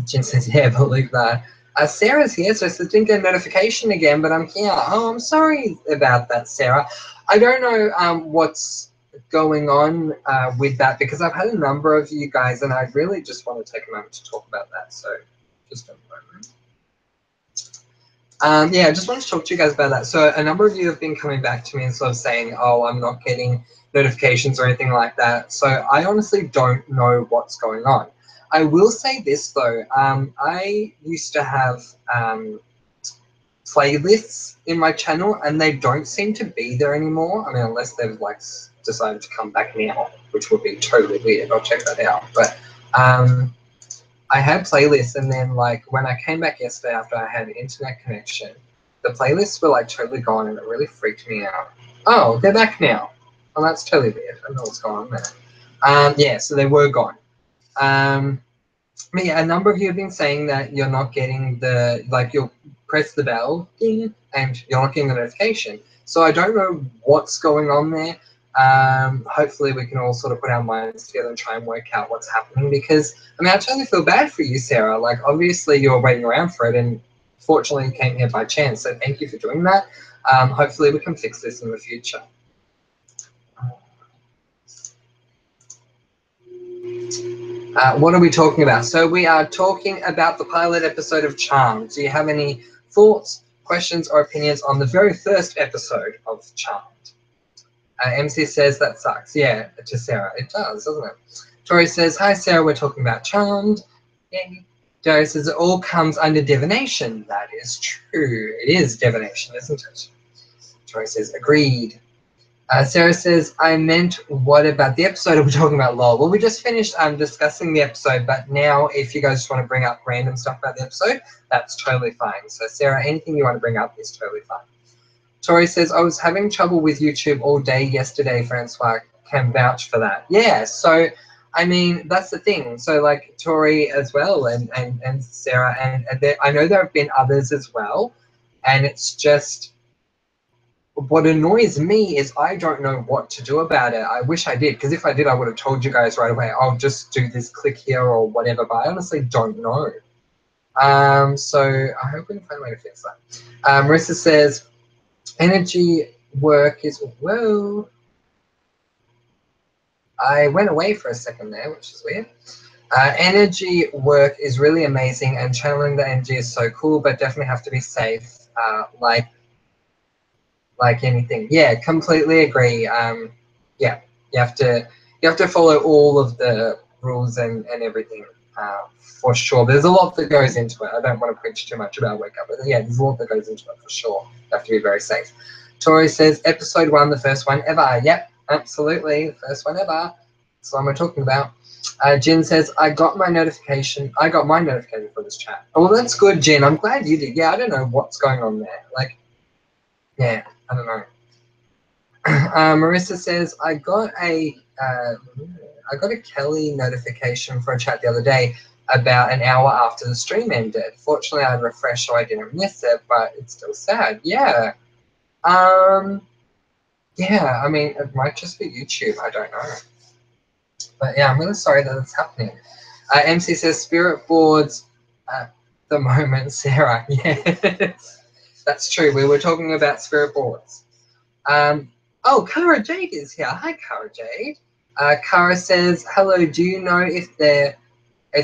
Jen says, yeah, believe that. Sarah's here, so I didn't get a notification again, but I'm here. Oh, I'm sorry about that, Sarah. I don't know what's going on with that, because I've had a number of you guys, and I really just want to take a moment to talk about that. So just a moment. Yeah, I just wanted to talk to you guys about that. So a number of you have been coming back to me and sort of saying, oh, I'm not getting notifications or anything like that. So I honestly don't know what's going on. I will say this though, I used to have playlists in my channel and they don't seem to be there anymore. I mean, unless they've like decided to come back now, which would be totally weird. I'll check that out. But I had playlists, and then like when I came back yesterday after I had an internet connection, the playlists were like totally gone, and it really freaked me out. Oh, they're back now. Well, that's totally weird. I don't know what's going on there. Yeah, so they were gone. But yeah, a number of you have been saying that you're not getting the, like, you'll press the bell ding, and you're not getting the notification. So I don't know what's going on there. Hopefully we can all sort of put our minds together and try and work out what's happening, because I mean, I totally feel bad for you, Sarah. Like, obviously you were waiting around for it, and fortunately you came here by chance, so thank you for doing that. Hopefully we can fix this in the future. What are we talking about? So we are talking about the pilot episode of Charmed. Do you have any thoughts, questions, or opinions on the very first episode of Charmed? MC says that sucks. Yeah, to Sarah. It does, doesn't it? Tori says, hi, Sarah. We're talking about Charmed. Yay. Joe says it all comes under divination. That is true. It is divination, isn't it? Joy says, agreed. Sarah says, I meant, what about the episode? Are we talking about LOL? Well, we just finished discussing the episode, but now if you guys just want to bring up random stuff about the episode, that's totally fine. So, Sarah, anything you want to bring up is totally fine. Tori says, I was having trouble with YouTube all day yesterday, Francois can vouch for that. Yeah, so, I mean, that's the thing. So, like, Tori as well and Sarah, and I know there have been others as well, and it's just, what annoys me is I don't know what to do about it. I wish I did, because if I did, I would have told you guys right away, I'll just do this, click here or whatever, but I honestly don't know. So I hope we can find a way to fix that. Marissa says, energy work is, whoa. I went away for a second there, which is weird. Energy work is really amazing and channeling the energy is so cool, but definitely have to be safe, like anything. Yeah, completely agree. Yeah, you have to follow all of the rules and everything, for sure. There's a lot that goes into it. I don't want to preach too much about Wake Up, but yeah, there's a lot that goes into it for sure. You have to be very safe. Tori says, episode 1, the first one ever. Yep, absolutely, the first one ever. That's what we're talking about. Jin says, I got my notification for this chat. Oh, well, that's good, Jin. I'm glad you did. Yeah, I don't know what's going on there. Like, yeah, I don't know. Marissa says, I got a Kelly notification for a chat the other day about an hour after the stream ended. Fortunately, I refreshed so I didn't miss it, but it's still sad. Yeah. Yeah, I mean, it might just be YouTube. I don't know. But yeah, I'm really sorry that it's happening. MC says, spirit boards at the moment, Sarah. Yes, that's true. We were talking about spirit boards. Oh, Cara Jade is here. Hi, Cara Jade. Cara says, hello, do you know if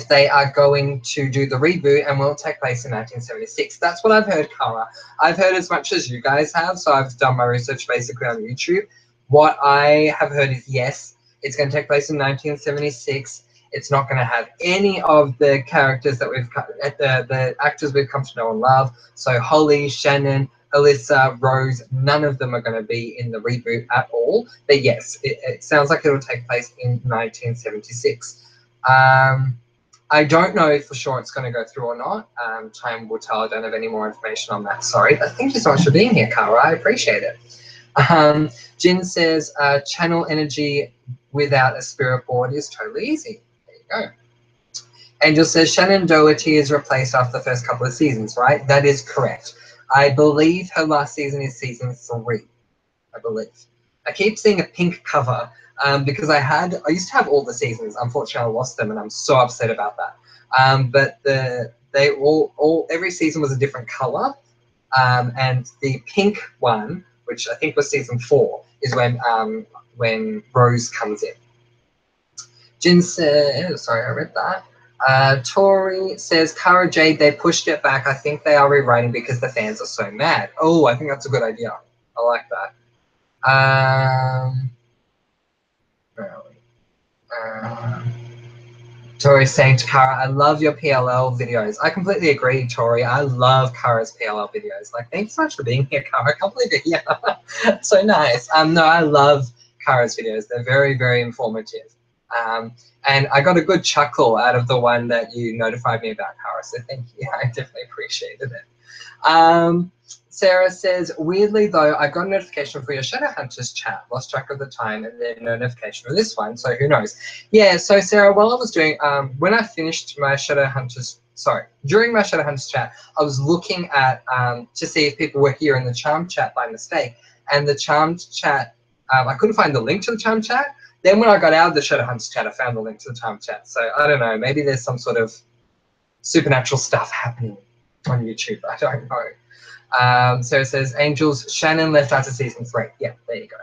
they are going to do the reboot and will it take place in 1976? That's what I've heard, Cara. I've heard as much as you guys have, so I've done my research basically on YouTube. What I have heard is yes, it's going to take place in 1976. It's not going to have any of the characters that the actors we've come to know and love. So Holly, Shannon, Alyssa, Rose, none of them are going to be in the reboot at all. But yes, it sounds like it will take place in 1976. I don't know for sure it's going to go through or not. Time will tell. I don't have any more information on that. Sorry. But thank you so much for being here, Cara. I appreciate it. Jin says, channel energy without a spirit board is totally easy. There you go. Angel says, Shannon Doherty is replaced after the first couple of seasons, right? That is correct. I believe her last season is season 3, I believe. I keep seeing a pink cover because I used to have all the seasons. Unfortunately, I lost them and I'm so upset about that. But every season was a different color. And the pink one, which I think was season 4, is when Rose comes in. Jin says, sorry, I read that. Tori says, Cara Jade, they pushed it back. I think they are rewriting because the fans are so mad. Oh, I think that's a good idea. I like that. Where are we? Tori's saying to Cara, I love your PLL videos. I completely agree, Tori. I love Cara's PLL videos. Like, thanks so much for being here, Cara. I can't believe you're here. So nice. No, I love Cara's videos. They're very, very informative. And I got a good chuckle out of the one that you notified me about, Cara. So thank you. I definitely appreciated it. Sarah says, weirdly though, I got a notification for your Shadowhunters chat, lost track of the time, and then no notification for this one, so who knows. Yeah, so Sarah, while I was doing, when I finished my during my Shadowhunters chat, I was looking at, to see if people were here in the Charmed chat by mistake, and the Charmed chat, I couldn't find the link to the Charmed chat. Then when I got out of the Shadowhunters chat, I found the link to the Charmed chat, so I don't know, maybe there's some sort of supernatural stuff happening on YouTube, I don't know. Sarah says, Angels, Shannon left after season 3. Yeah, there you go.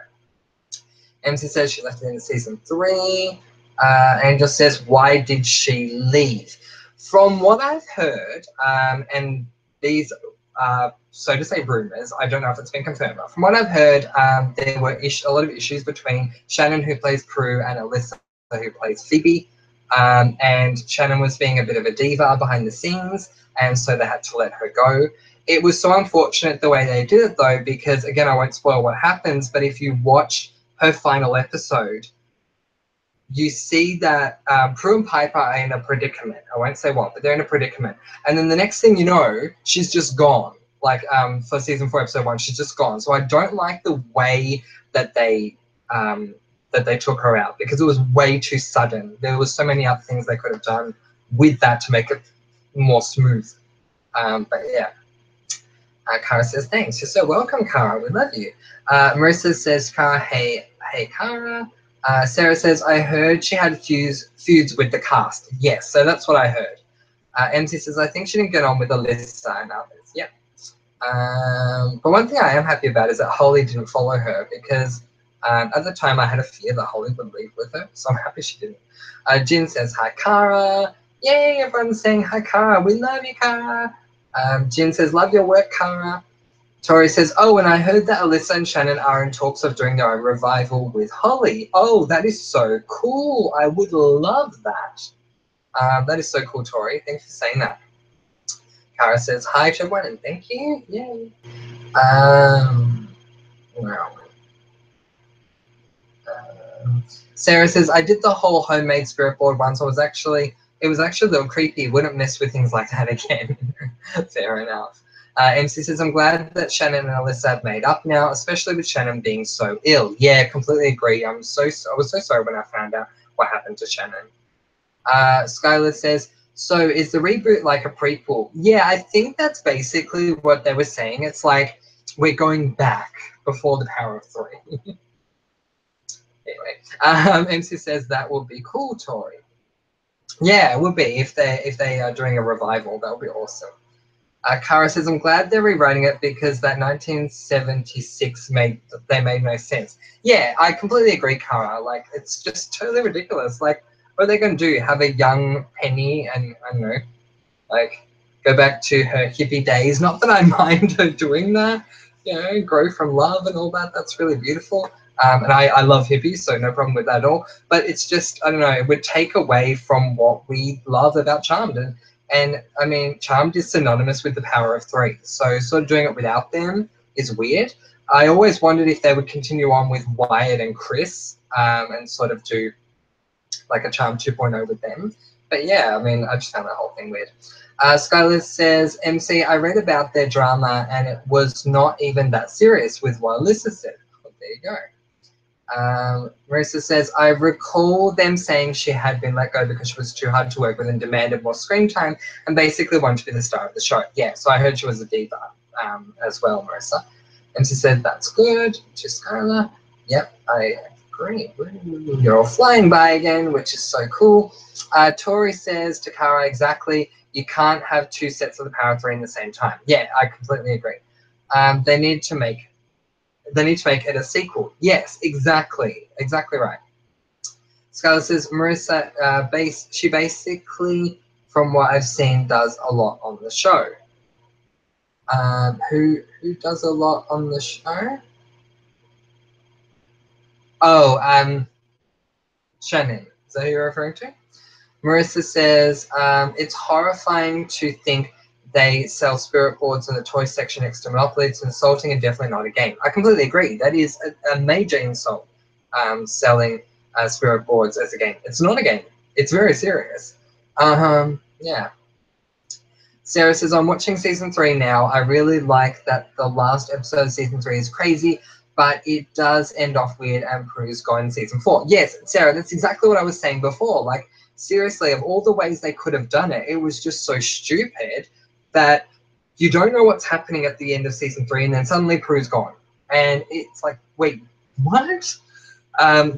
MC says she left at the end of season 3. Angel says, why did she leave? From what I've heard, and these are, so to say, rumors, I don't know if it's been confirmed, but from what I've heard, there were a lot of issues between Shannon, who plays Prue, and Alyssa, who plays Phoebe. And Shannon was being a bit of a diva behind the scenes, and so they had to let her go. It was so unfortunate the way they did it, though, because, again, I won't spoil what happens, but if you watch her final episode, you see that Prue and Piper are in a predicament. I won't say what, but they're in a predicament. And then the next thing you know, she's just gone. Like for season 4, episode 1, she's just gone. So I don't like the way that they took her out, because it was way too sudden. There was so many other things they could have done with that to make it more smooth. But yeah. Kara says, thanks. You're so welcome, Kara. We love you. Marissa says, Kara, hey, Kara. Sarah says, I heard she had feuds with the cast. Yes, so that's what I heard. MC says, I think she didn't get on with Alyssa and others. Yep. But one thing I am happy about is that Holly didn't follow her, because at the time I had a fear that Holly would leave with her, so I'm happy she didn't. Jin says, hi, Kara. Yay, everyone's saying hi, Kara. We love you, Kara. Jin says, love your work, Kara. Tori says, oh, and I heard that Alyssa and Shannon are in talks of doing their own revival with Holly. Oh, that is so cool. I would love that. That is so cool, Tori. Thanks for saying that. Kara says, hi to everyone, and thank you. Yay. Where are we? Sarah says, I did the whole homemade spirit board once. It was actually a little creepy. Wouldn't mess with things like that again. Fair enough. MC says, I'm glad that Shannon and Alyssa have made up now, especially with Shannon being so ill. Yeah, completely agree. I was so sorry when I found out what happened to Shannon. Skylar says, so is the reboot like a prequel? Yeah, I think that's basically what they were saying. It's like we're going back before the Power of 3. Anyway, MC says that will be cool, Tori. Yeah, it would be if they are doing a revival. That would be awesome. Kara says, I'm glad they're rewriting it, because that 1976 made no sense. Yeah, I completely agree, Kara. Like, it's just totally ridiculous. Like, what are they going to do? Have a young Penny and, I don't know, like, go back to her hippie days? Not that I mind her doing that. You know, grow from love and all that. That's really beautiful. And I love hippies, so no problem with that at all. But it's just, I don't know, it would take away from what we love about Charmed. And I mean, Charmed is synonymous with the Power of 3. So sort of doing it without them is weird. I always wondered if they would continue on with Wyatt and Chris and sort of do like a Charmed 2.0 with them. But yeah, I mean, I just found that whole thing weird. Skylar says, MC, I read about their drama and it was not even that serious with what Alyssa said. Well, there you go. Marissa says, I recall them saying she had been let go because she was too hard to work with and demanded more screen time and basically wanted to be the star of the show. Yeah, so I heard she was a diva as well, Marissa. And she said, that's good. To Skylar, yep, I agree. You're all flying by again, which is so cool. Tori says to Kara, exactly, you can't have 2 sets of the Power of 3 in the same time. Yeah, I completely agree. They need to make it a sequel. Yes, exactly right. Skylar says, Marissa, she basically, from what I've seen, does a lot on the show. Who does a lot on the show? Oh, Shannon. Is that who you're referring to? Marissa says, it's horrifying to think they sell spirit boards in the toy section next to Monopoly. It's insulting and definitely not a game. I completely agree. That is a major insult, selling spirit boards as a game. It's not a game. It's very serious. Yeah. Sarah says, I'm watching season 3 now. I really like that the last episode of season 3 is crazy, but it does end off weird and Prue's gone in season 4. Yes, Sarah, that's exactly what I was saying before. Like, seriously, of all the ways they could have done it, it was just so stupid that you don't know what's happening at the end of season 3 and then suddenly Prue's gone. And it's like, wait, what?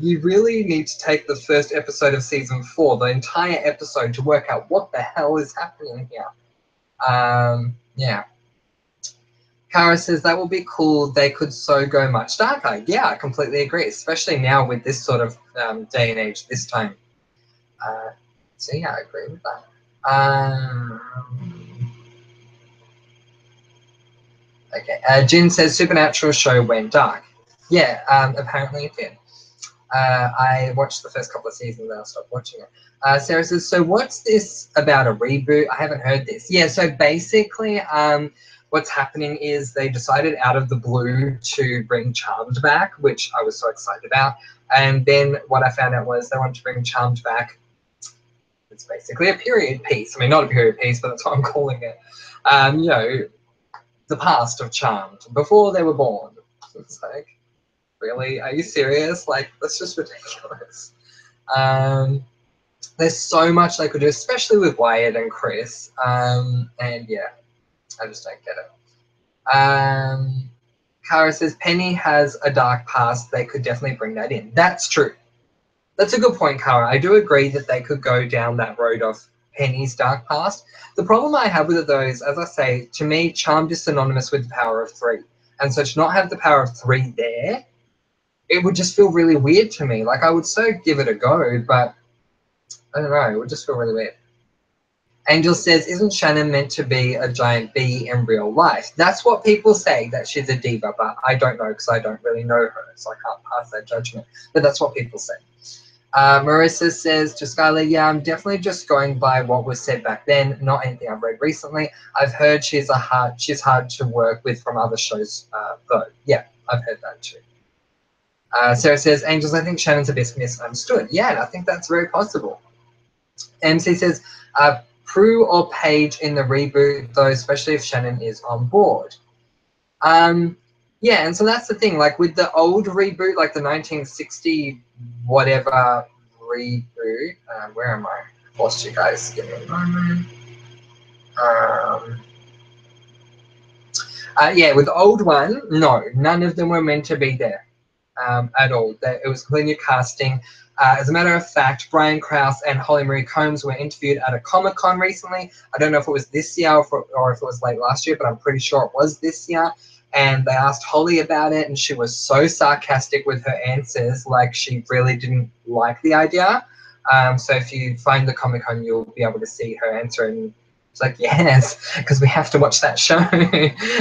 You really need to take the first episode of season 4, the entire episode, to work out what the hell is happening here. Yeah. Kara says, that will be cool. They could so go much darker. Yeah, I completely agree, especially now with this sort of day and age, this time. So yeah, I agree with that. Okay. Jin says, Supernatural show went dark. Yeah, apparently it did. I watched the first couple of seasons, then I stopped watching it. Sarah says, so what's this about a reboot? I haven't heard this. Yeah, so basically what's happening is they decided out of the blue to bring Charmed back, which I was so excited about. And then what I found out was they wanted to bring Charmed back. It's basically a period piece. I mean, not a period piece, but that's what I'm calling it. You know, the past of Charmed, before they were born. It's like, really? Are you serious? Like, that's just ridiculous. There's so much they could do, especially with Wyatt and Chris. And yeah, I just don't get it. Kara says, Penny has a dark past. They could definitely bring that in. That's true. That's a good point, Kara. I do agree that they could go down that road of Penny's dark past. The problem I have with it, though, is, as I say, to me, Charmed is synonymous with the power of 3. And so to not have the power of 3 there, it would just feel really weird to me. Like, I would so give it a go, but I don't know. It would just feel really weird. Angel says, isn't Shannon meant to be a giant bee in real life? That's what people say, that she's a diva, but I don't know because I don't really know her, so I can't pass that judgment. But that's what people say. Marissa says to Skylar, yeah, I'm definitely just going by what was said back then, not anything I've read recently. I've heard she's hard to work with from other shows, though. Yeah, I've heard that too. Sarah says, Angels, I think Shannon's a bit misunderstood. Yeah, and I think that's very possible. MC says, Prue or Paige in the reboot, though, especially if Shannon is on board. Yeah, and so that's the thing. Like with the old reboot, like the 1960 whatever reboot. Where am I? Lost you guys. Give me a moment. Yeah, with the old one, no, none of them were meant to be there at all. It was clean new casting. As a matter of fact, Brian Krause and Holly Marie Combs were interviewed at a Comic-Con recently. I don't know if it was this year or if it was late last year, but I'm pretty sure it was this year. And they asked Holly about it, and she was so sarcastic with her answers, like she really didn't like the idea. So if you find the Comic-Con, you'll be able to see her answer, and it's like, yes, because we have to watch that show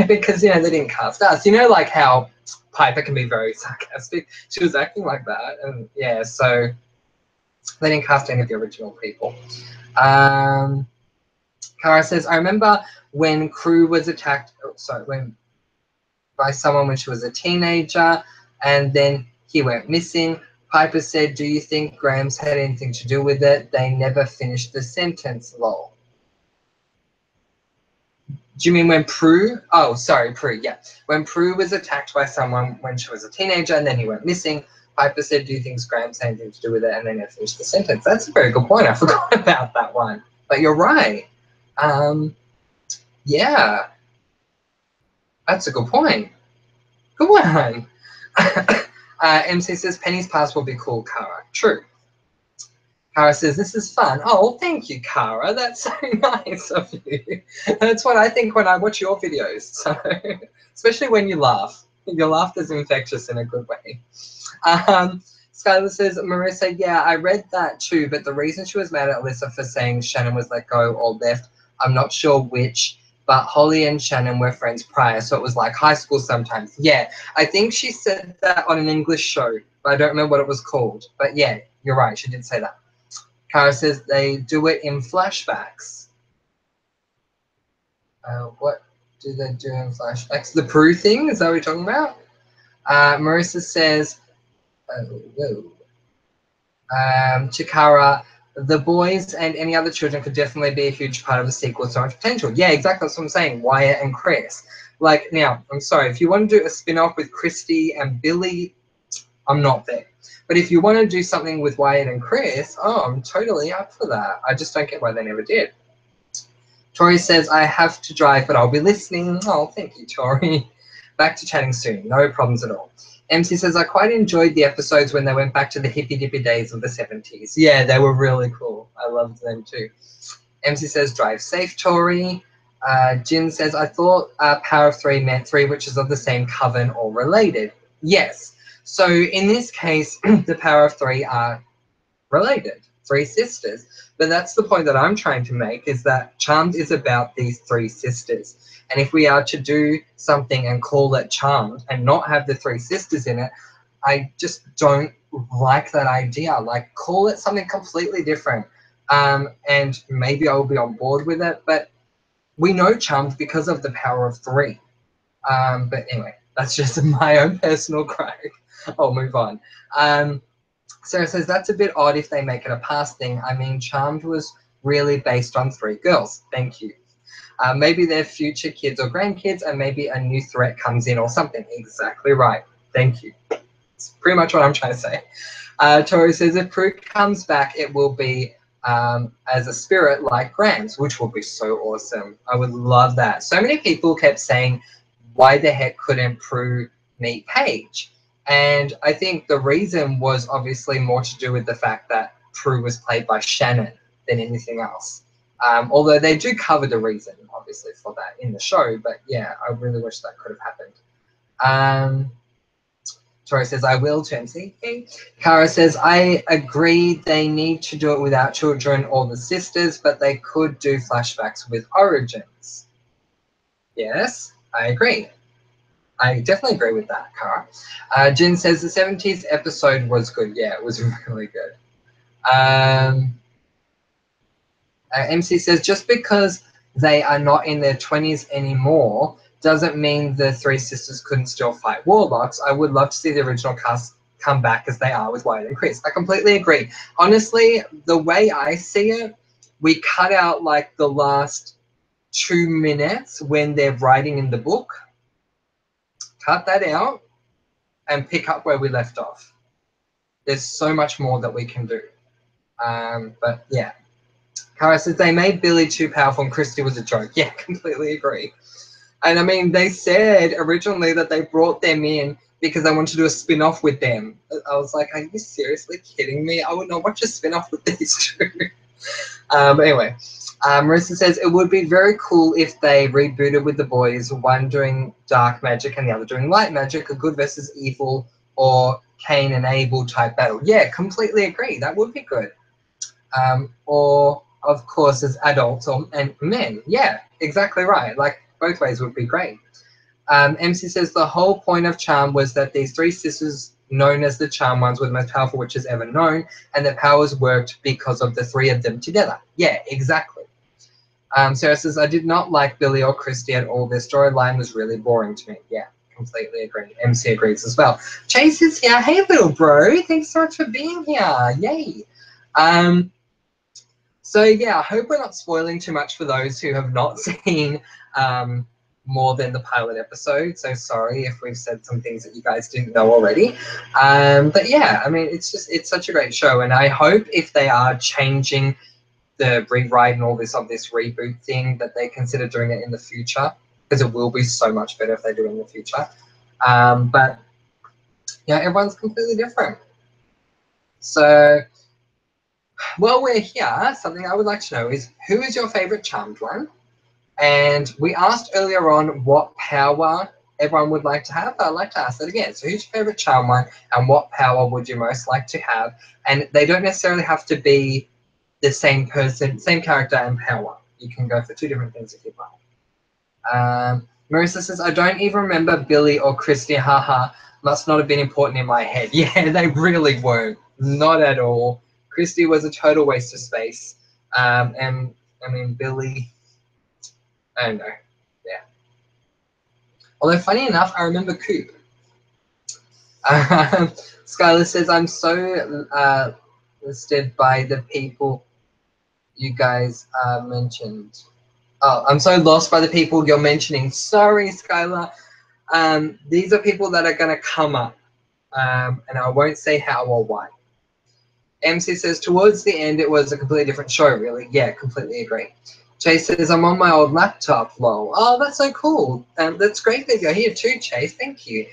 because, you know, they didn't cast us. You know, like how Piper can be very sarcastic. She was acting like that, and yeah, so they didn't cast any of the original people. Kara says, I remember when Crew was attacked, by someone when she was a teenager, and then he went missing. Piper said, do you think Grams had anything to do with it? They never finished the sentence, lol. Do you mean when Prue? Oh, sorry, Prue, yeah. When Prue was attacked by someone when she was a teenager and then he went missing, Piper said, do you think Grams had anything to do with it? And then they finished the sentence. That's a very good point. I forgot about that one. But you're right. Yeah. That's a good point. Good one. MC says, Penny's past will be cool, Kara. True. Kara says, this is fun. Oh, thank you, Kara. That's so nice of you. That's what I think when I watch your videos. So, especially when you laugh. Your laughter's infectious in a good way. Skylar says, Marissa, yeah, I read that too, but the reason she was mad at Alyssa for saying Shannon was let go or left, I'm not sure which, but Holly and Shannon were friends prior, so it was like high school sometimes. Yeah, I think she said that on an English show, but I don't remember what it was called. But yeah, you're right, she did say that. Kara says they do it in flashbacks. What do they do in flashbacks? The Prue thing, is that what you're talking about? Marissa says, to Kara, the boys and any other children could definitely be a huge part of the sequel, so much potential. Yeah, exactly, that's what I'm saying, Wyatt and Chris. Like, now, I'm sorry, if you want to do a spin-off with Christy and Billy, I'm not there. But if you want to do something with Wyatt and Chris, oh, I'm totally up for that. I just don't get why they never did. Tori says, I have to drive, but I'll be listening. Oh, thank you, Tori. Back to chatting soon. No problems at all. MC says, I quite enjoyed the episodes when they went back to the hippy-dippy days of the 70s. Yeah, they were really cool. I loved them too. MC says, drive safe, Tori. Jin says, I thought Power of 3 meant 3 witches of the same coven or related. Yes. So in this case, the Power of 3 are related, 3 sisters. But that's the point that I'm trying to make, is that Charmed is about these 3 sisters. And if we are to do something and call it Charmed and not have the 3 sisters in it, I just don't like that idea. Like, call it something completely different. And maybe I will be on board with it. But we know Charmed because of the power of 3. But anyway, that's just my own personal gripe. I'll move on. Sarah says, that's a bit odd if they make it a past thing. I mean, Charmed was really based on 3 girls. Thank you. Maybe they're future kids or grandkids, and maybe a new threat comes in or something. Exactly right. Thank you. That's pretty much what I'm trying to say. Tori says, if Prue comes back, it will be as a spirit like Grams, which will be so awesome. I would love that. So many people kept saying, why the heck couldn't Prue meet Paige? And I think the reason was obviously more to do with the fact that Prue was played by Shannon than anything else. Although they do cover the reason, obviously, for that in the show. But yeah, I really wish that could have happened. Tori says, I will to MC. Kara says, I agree they need to do it without children or the sisters, but they could do flashbacks with origins. Yes, I agree. I definitely agree with that, Kara. Jin says, the 70s episode was good. Yeah, it was really good. MC says, just because they are not in their 20s anymore doesn't mean the 3 sisters couldn't still fight warlocks. I would love to see the original cast come back as they are with Wyatt and Chris. I completely agree. Honestly, the way I see it, we cut out like the last 2 minutes when they're writing in the book. Cut that out and pick up where we left off. There's so much more that we can do. But yeah. Kara says, they made Billy too powerful and Christy was a joke. Yeah, completely agree. And I mean, they said originally that they brought them in because they wanted to do a spin-off with them. I was like, are you seriously kidding me? I would not watch a spin-off with these 2. Anyway, Marissa says, it would be very cool if they rebooted with the boys, one doing dark magic and the other doing light magic, a good versus evil or Cain and Abel type battle. Yeah, completely agree. That would be good. Or, of course, as adults and men. Yeah, exactly right. Like, both ways would be great. MC says, the whole point of Charm was that these 3 sisters, known as the Charm Ones, were the most powerful witches ever known, and their powers worked because of the 3 of them together. Yeah, exactly. Sarah says, I did not like Billy or Christy at all. Their storyline was really boring to me. Yeah, completely agree. MC agrees as well. Chase is here. Hey, little bro. Thanks so much for being here. Yay. So yeah, I hope we're not spoiling too much for those who have not seen more than the pilot episode. So sorry if we've said some things that you guys didn't know already. But yeah, I mean, it's such a great show, and I hope if they are changing the rewrite and all this of this reboot thing, that they consider doing it in the future, because it will be so much better if they do it in the future. But yeah, everyone's completely different. So while we're here, something I would like to know is, who is your favorite Charmed one? And we asked earlier on what power everyone would like to have. I'd like to ask that again. So who's your favorite Charm one, and what power would you most like to have? And they don't necessarily have to be the same person, same character and power. You can go for 2 different things if you'd like. Marissa says, I don't even remember Billy or Christy. Haha, must not have been important in my head. Yeah, they really weren't. Not at all. Christy was a total waste of space. And I mean, Billy, I don't know. Yeah. Although, funny enough, I remember Coop. Skylar says, I'm so listed by the people you guys mentioned. Oh, I'm so lost by the people you're mentioning. Sorry, Skylar. These are people that are going to come up. And I won't say how or why. MC says, towards the end, it was a completely different show, really. Yeah, completely agree. Chase says, I'm on my old laptop, lol. Oh, that's so cool. That's great that you're here too, Chase. Thank you.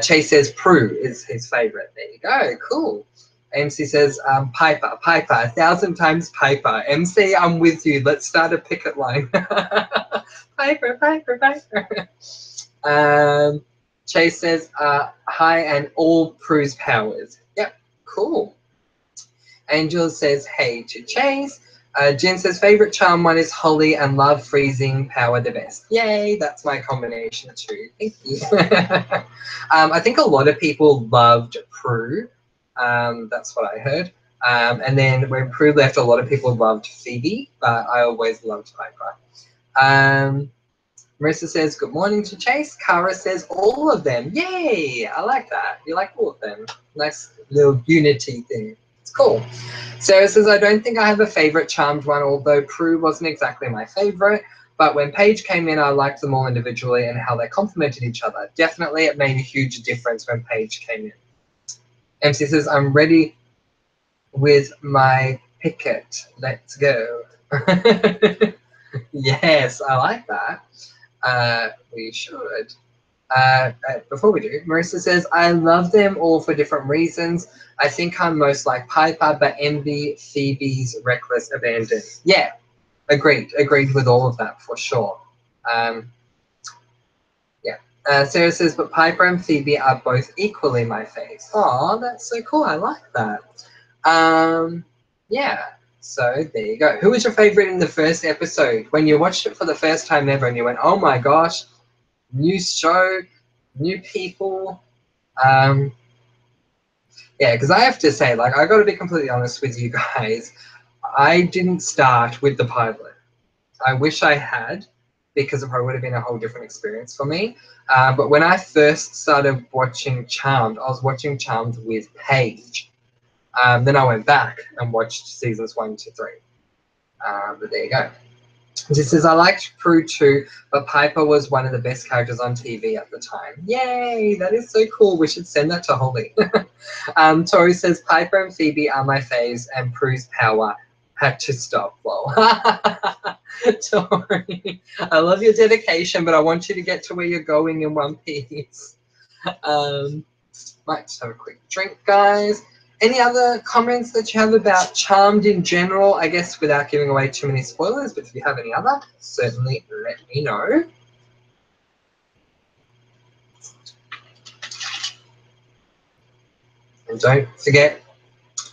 Chase says Prue is his favorite. There you go. Cool. MC says, Piper, 1,000 times Piper. MC, I'm with you. Let's start a picket line. Piper. Chase says, hi and all Prue's powers. Yep, cool. Angel says, hey to Chase. Jen says, favorite charm one is Holly and love freezing power the best. Yay, that's my combination too. Thank you. I think a lot of people loved Prue That's what I heard. And then when Prue left, a lot of people loved Phoebe, but I always loved Piper. Marissa says, good morning to Chase. Cara says, all of them. Yay! I like that. You like all of them. Nice little unity thing. It's cool. Sarah says, I don't think I have a favorite Charmed one, although Prue wasn't exactly my favorite. But when Paige came in, I liked them all individually and how they complemented each other. Definitely it made a huge difference when Paige came in. MC says, I'm ready with my picket. Let's go. Yes, I like that. We should. Before we do, Marissa says, I love them all for different reasons. I think I'm most like Piper, but envy Phoebe's reckless abandon. Yeah, agreed with all of that for sure. Sarah says, but Piper and Phoebe are both equally my faves. Oh, that's so cool. I like that. Yeah, so there you go. Who was your favorite in the first episode? When you watched it for the first time ever and you went, oh my gosh, new show, new people. Yeah, because I have to say, like, I got to be completely honest with you guys. I didn't start with the pilot. I wish I had, because it probably would have been a whole different experience for me. But when I first started watching Charmed, I was watching Charmed with Paige. Then I went back and watched seasons 1 to 3. But there you go. This says, I liked Prue too, but Piper was one of the best characters on TV at the time. Yay, that is so cool. We should send that to Holly. Tori says, Piper and Phoebe are my faves, and Prue's power had to stop. Lol. Tori, I love your dedication, but I want you to get to where you're going in one piece. Might just have a quick drink, guys. Any other comments that you have about Charmed in general? I guess without giving away too many spoilers, but if you have any other, certainly let me know. And don't forget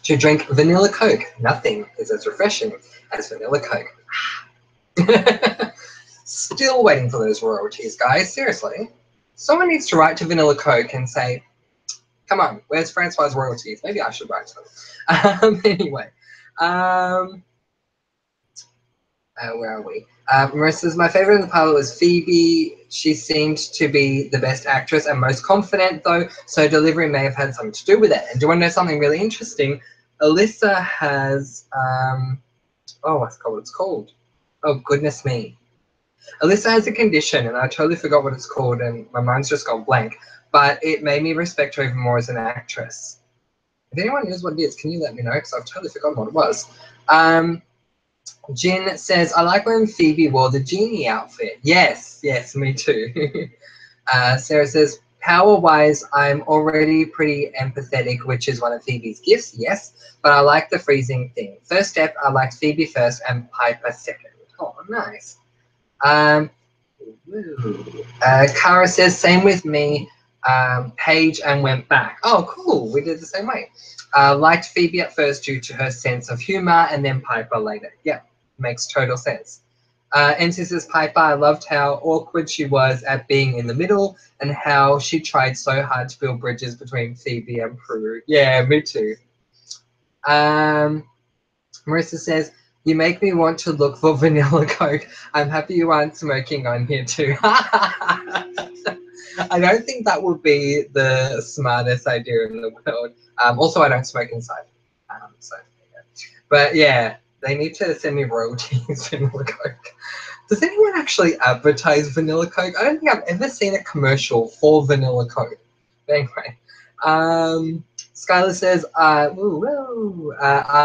to drink vanilla Coke. Nothing is as refreshing as vanilla Coke. Still waiting for those royalties, guys. Seriously. Someone needs to write to Vanilla Coke and say, come on, where's Francois' royalties? Maybe I should write to them. Anyway. Where are we? Marissa says, my favorite in the pilot was Phoebe. She seemed to be the best actress and most confident, though, so delivery may have had something to do with it. And do you want to know something really interesting? Alyssa has, oh, I forgot what it's called. Oh, goodness me. Alyssa has a condition, and I totally forgot what it's called, and my mind's just gone blank, but it made me respect her even more as an actress. If anyone knows what it is, can you let me know? Because I've totally forgotten what it was. Jin says, I like when Phoebe wore the genie outfit. Yes, yes, me too. Sarah says, power-wise, I'm already pretty empathetic, which is one of Phoebe's gifts, yes, but I like the freezing thing. First step, I liked Phoebe first and Piper second. Oh, nice. Cara says, same with me, Paige and went back. Oh, cool. We did the same way. Liked Phoebe at first due to her sense of humor and then Piper later. Yeah, makes total sense. NC says, Piper, I loved how awkward she was at being in the middle and how she tried so hard to build bridges between Phoebe and Prue. Yeah, me too. Marissa says, you make me want to look for vanilla Coke. I'm happy you aren't smoking on here too. I don't think that would be the smartest idea in the world. Also, I don't smoke inside. So, yeah. But yeah, they need to send me royalties vanilla Coke. Does anyone actually advertise vanilla Coke? I don't think I've ever seen a commercial for vanilla Coke. But anyway, Skylar says, I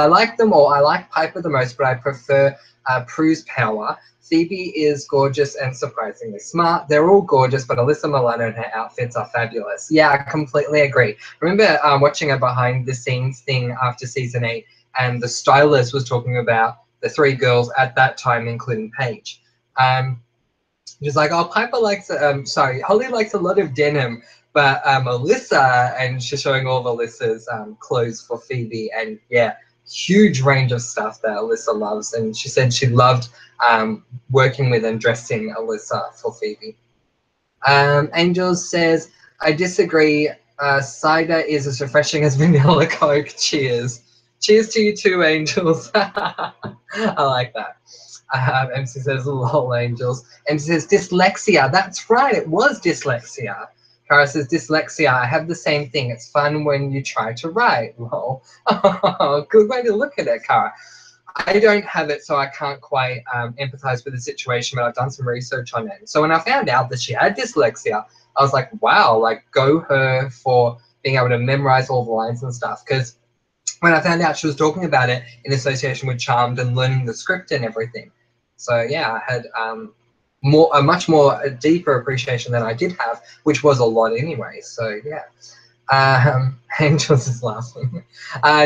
like them all. I like Piper the most, but I prefer Prue's power. Phoebe is gorgeous and surprisingly smart. They're all gorgeous, but Alyssa Milano and her outfits are fabulous. Yeah, I completely agree. Remember watching a behind-the-scenes thing after season 8, and the stylist was talking about the 3 girls at that time, including Paige. Just like, oh, Piper likes, Holly likes a lot of denim, but Alyssa, and she's showing all of Alyssa's clothes for Phoebe, and yeah, huge range of stuff that Alyssa loves, and she said she loved working with and dressing Alyssa for Phoebe. Angels says, I disagree. Cider is as refreshing as vanilla Coke. Cheers. Cheers to you too, Angels. I like that. MC says, lol, Angels. MC says, dyslexia. That's right, it was dyslexia. Cara says, dyslexia. I have the same thing. It's fun when you try to write. Lol. Oh, good way to look at it, Cara. I don't have it, so I can't quite empathize with the situation, but I've done some research on it. So when I found out that she had dyslexia, I was like, wow, like go her for being able to memorize all the lines and stuff. Because when I found out she was talking about it in association with Charmed and learning the script and everything. So yeah, I had a much more deeper appreciation than I did have, which was a lot anyway. So yeah. Angels is laughing.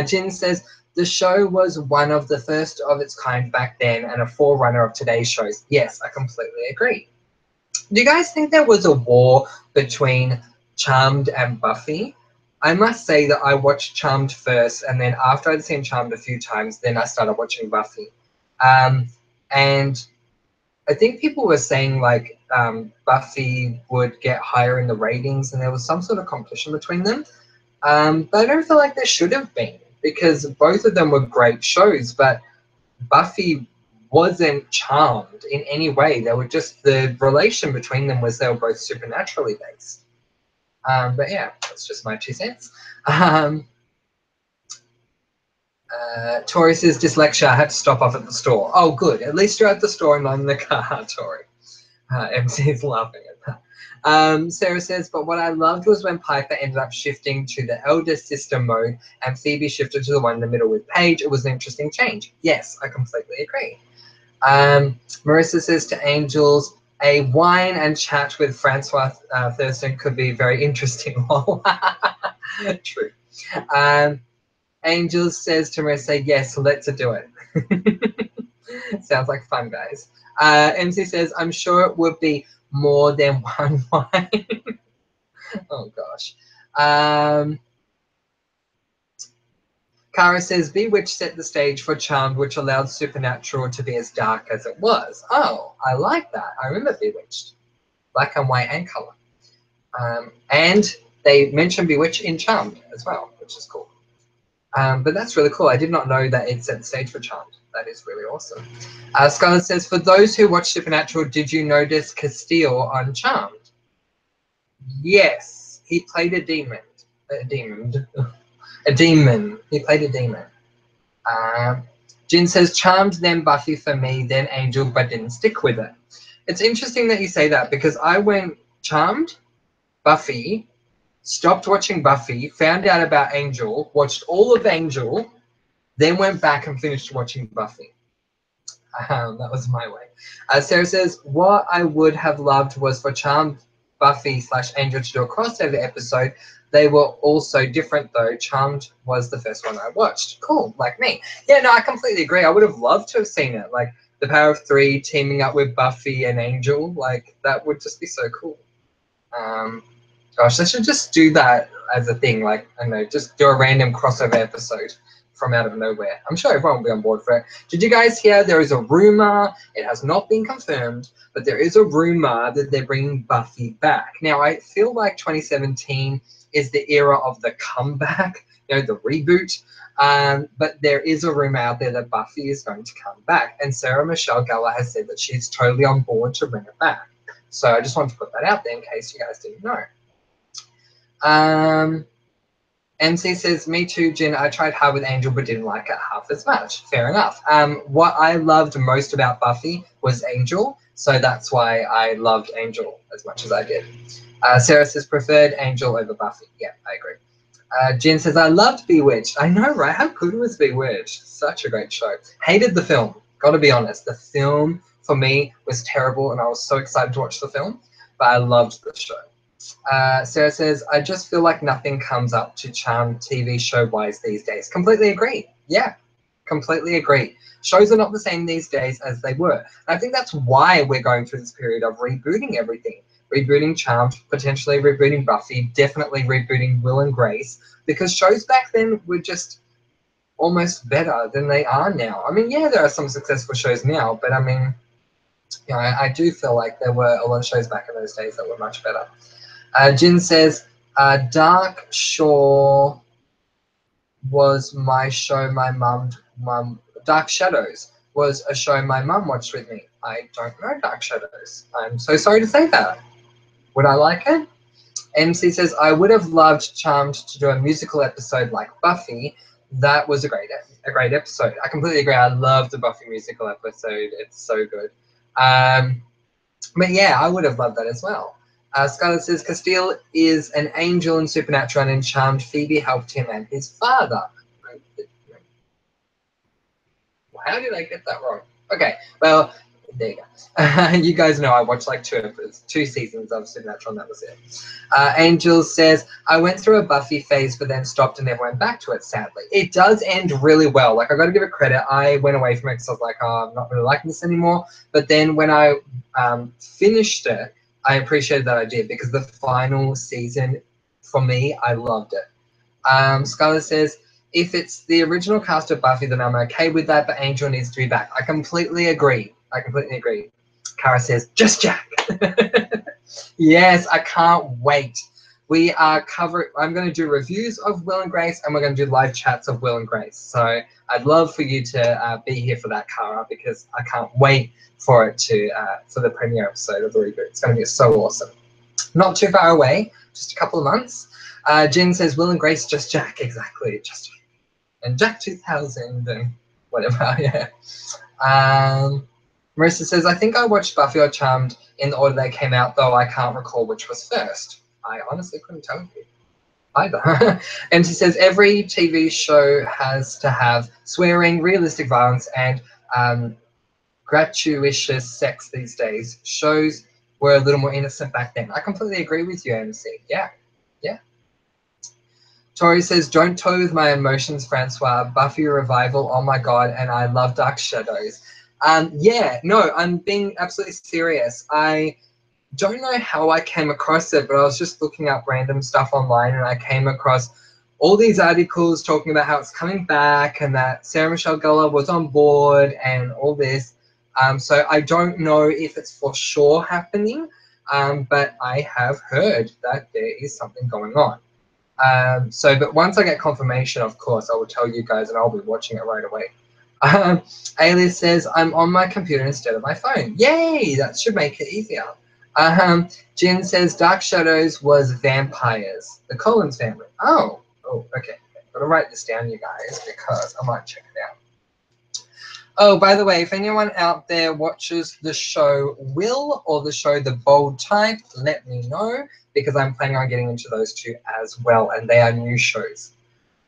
Jin says, the show was one of the first of its kind back then and a forerunner of today's shows. Yes, I completely agree. Do you guys think there was a war between Charmed and Buffy? I must say that I watched Charmed first, and then after I'd seen Charmed a few times, then I started watching Buffy. And I think people were saying like Buffy would get higher in the ratings and there was some sort of competition between them. But I don't feel like there should have been, because both of them were great shows, but Buffy wasn't Charmed in any way. They were just, the relation between them was they were both supernaturally based. But yeah, that's just my 2 cents. Tori says, dyslexia, I had to stop off at the store. Oh, good. At least you're at the store and not in the car, Tori. MC is laughing at that. Sarah says, but what I loved was when Piper ended up shifting to the elder sister mode and Phoebe shifted to the one in the middle with Paige. It was an interesting change. Yes, I completely agree. Marissa says to Angels, a wine and chat with Francois Thurston could be very interesting. True. Angels says to Marissa, yes, let's do it. Sounds like fun, guys. MC says, I'm sure it would be more than one wine. Oh, gosh. Cara says, Bewitched set the stage for Charmed, which allowed Supernatural to be as dark as it was. Oh, I like that. I remember Bewitched. Black and white and color. And they mention Bewitched in Charmed as well, which is cool. But that's really cool. I did not know that it set the stage for Charmed. That is really awesome. Scarlett says, for those who watch Supernatural, did you notice Castile on Charmed? Yes, he played a demon. A demon. A demon. He played a demon. Jin says, Charmed, then Buffy for me, then Angel, but didn't stick with it. It's interesting that you say that, because I went Charmed, Buffy, stopped watching Buffy, found out about Angel, watched all of Angel, then went back and finished watching Buffy. That was my way. Sarah says, what I would have loved was for Charmed, Buffy / Angel to do a crossover episode. They were also different though. Charmed was the first one I watched. Cool, like me. Yeah, no, I completely agree. I would have loved to have seen it. Like the Power of Three teaming up with Buffy and Angel. Like that would just be so cool. Gosh, they should just do that as a thing. Like, I don't know, just do a random crossover episode from out of nowhere. I'm sure everyone will be on board for it. Did you guys hear there is a rumor? It has not been confirmed, but there is a rumor that they're bringing Buffy back. Now, I feel like 2017 is the era of the comeback, you know, the reboot. But there is a rumor out there that Buffy is going to come back, and Sarah Michelle Gellar has said that she's totally on board to bring it back. So I just wanted to put that out there in case you guys didn't know. MC says, me too, Jen. I tried hard with Angel but didn't like it half as much. Fair enough. What I loved most about Buffy was Angel, so that's why I loved Angel as much as I did. Sarah says, preferred Angel over Buffy. Yeah, I agree. Jen says, I loved Bewitched. I know, right? How good was Bewitched? Such a great show. Hated the film. Got to be honest. The film, for me, was terrible, and I was so excited to watch the film, but I loved the show. Sarah says, I just feel like nothing comes up to Charmed TV show-wise these days. Completely agree. Yeah, completely agree. Shows are not the same these days as they were. And I think that's why we're going through this period of rebooting everything. Rebooting Charmed, potentially rebooting Buffy, definitely rebooting Will and Grace, because shows back then were just almost better than they are now. I mean, yeah, there are some successful shows now, but I mean, you know, I do feel like there were a lot of shows back in those days that were much better. Jin says, Dark Shore was my show my mum. Dark Shadows was a show my mum watched with me. I don't know Dark Shadows. I'm so sorry to say that. Would I like it? MC says, I would have loved Charmed to do a musical episode like Buffy. That was a great episode. I completely agree. I love the Buffy musical episode. It's so good. But yeah, I would have loved that as well. Scarlett says, Castile is an angel in Supernatural, and in Charmed, Phoebe helped him and his father. How did I get that wrong? Okay, well, there you go. You guys know I watched like two seasons of Supernatural, and that was it. Angel says, I went through a Buffy phase, but then stopped and never went back to it, sadly. It does end really well. Like, I got to give it credit. I went away from it because I was like, oh, I'm not really liking this anymore. But then when I finished it, I appreciated that I did, because the final season, for me, I loved it. Scarlett says, if it's the original cast of Buffy, then I'm okay with that, but Angel needs to be back. I completely agree. Kara says, just Jack. Yes, I can't wait. We are I'm going to do reviews of Will and Grace, and we're going to do live chats of Will and Grace. So I'd love for you to be here for that, Kara, because I can't wait for it for the premiere episode of the reboot. It's going to be so awesome. Not too far away, just a couple of months. Jen says, Will and Grace, just Jack. Exactly, just Jack. And Jack 2000 and whatever, yeah. Marissa says, I think I watched Buffy or Charmed in the order they came out, though I can't recall which was first. I honestly couldn't tell you either. And she says, every TV show has to have swearing, realistic violence, and gratuitous sex these days. Shows were a little more innocent back then. I completely agree with you, MC. Yeah. Tori says, don't toy with my emotions, Francois. Buffy revival, oh my god, and I love Dark Shadows. Yeah, no, I'm being absolutely serious. I don't know how I came across it, but I was just looking up random stuff online, and I came across all these articles talking about how it's coming back and that Sarah Michelle Gellar was on board and all this. So I don't know if it's for sure happening, but I have heard that there is something going on. But once I get confirmation, of course, I will tell you guys, and I'll be watching it right away. Alias says, I'm on my computer instead of my phone. Yay! That should make it easier. Jin says, Dark Shadows was vampires. The Collins family. Oh, okay. I'm going to write this down, you guys, because I might check it out. Oh, by the way, if anyone out there watches the show Will or the show The Bold Type, let me know, because I'm planning on getting into those two as well, and they are new shows.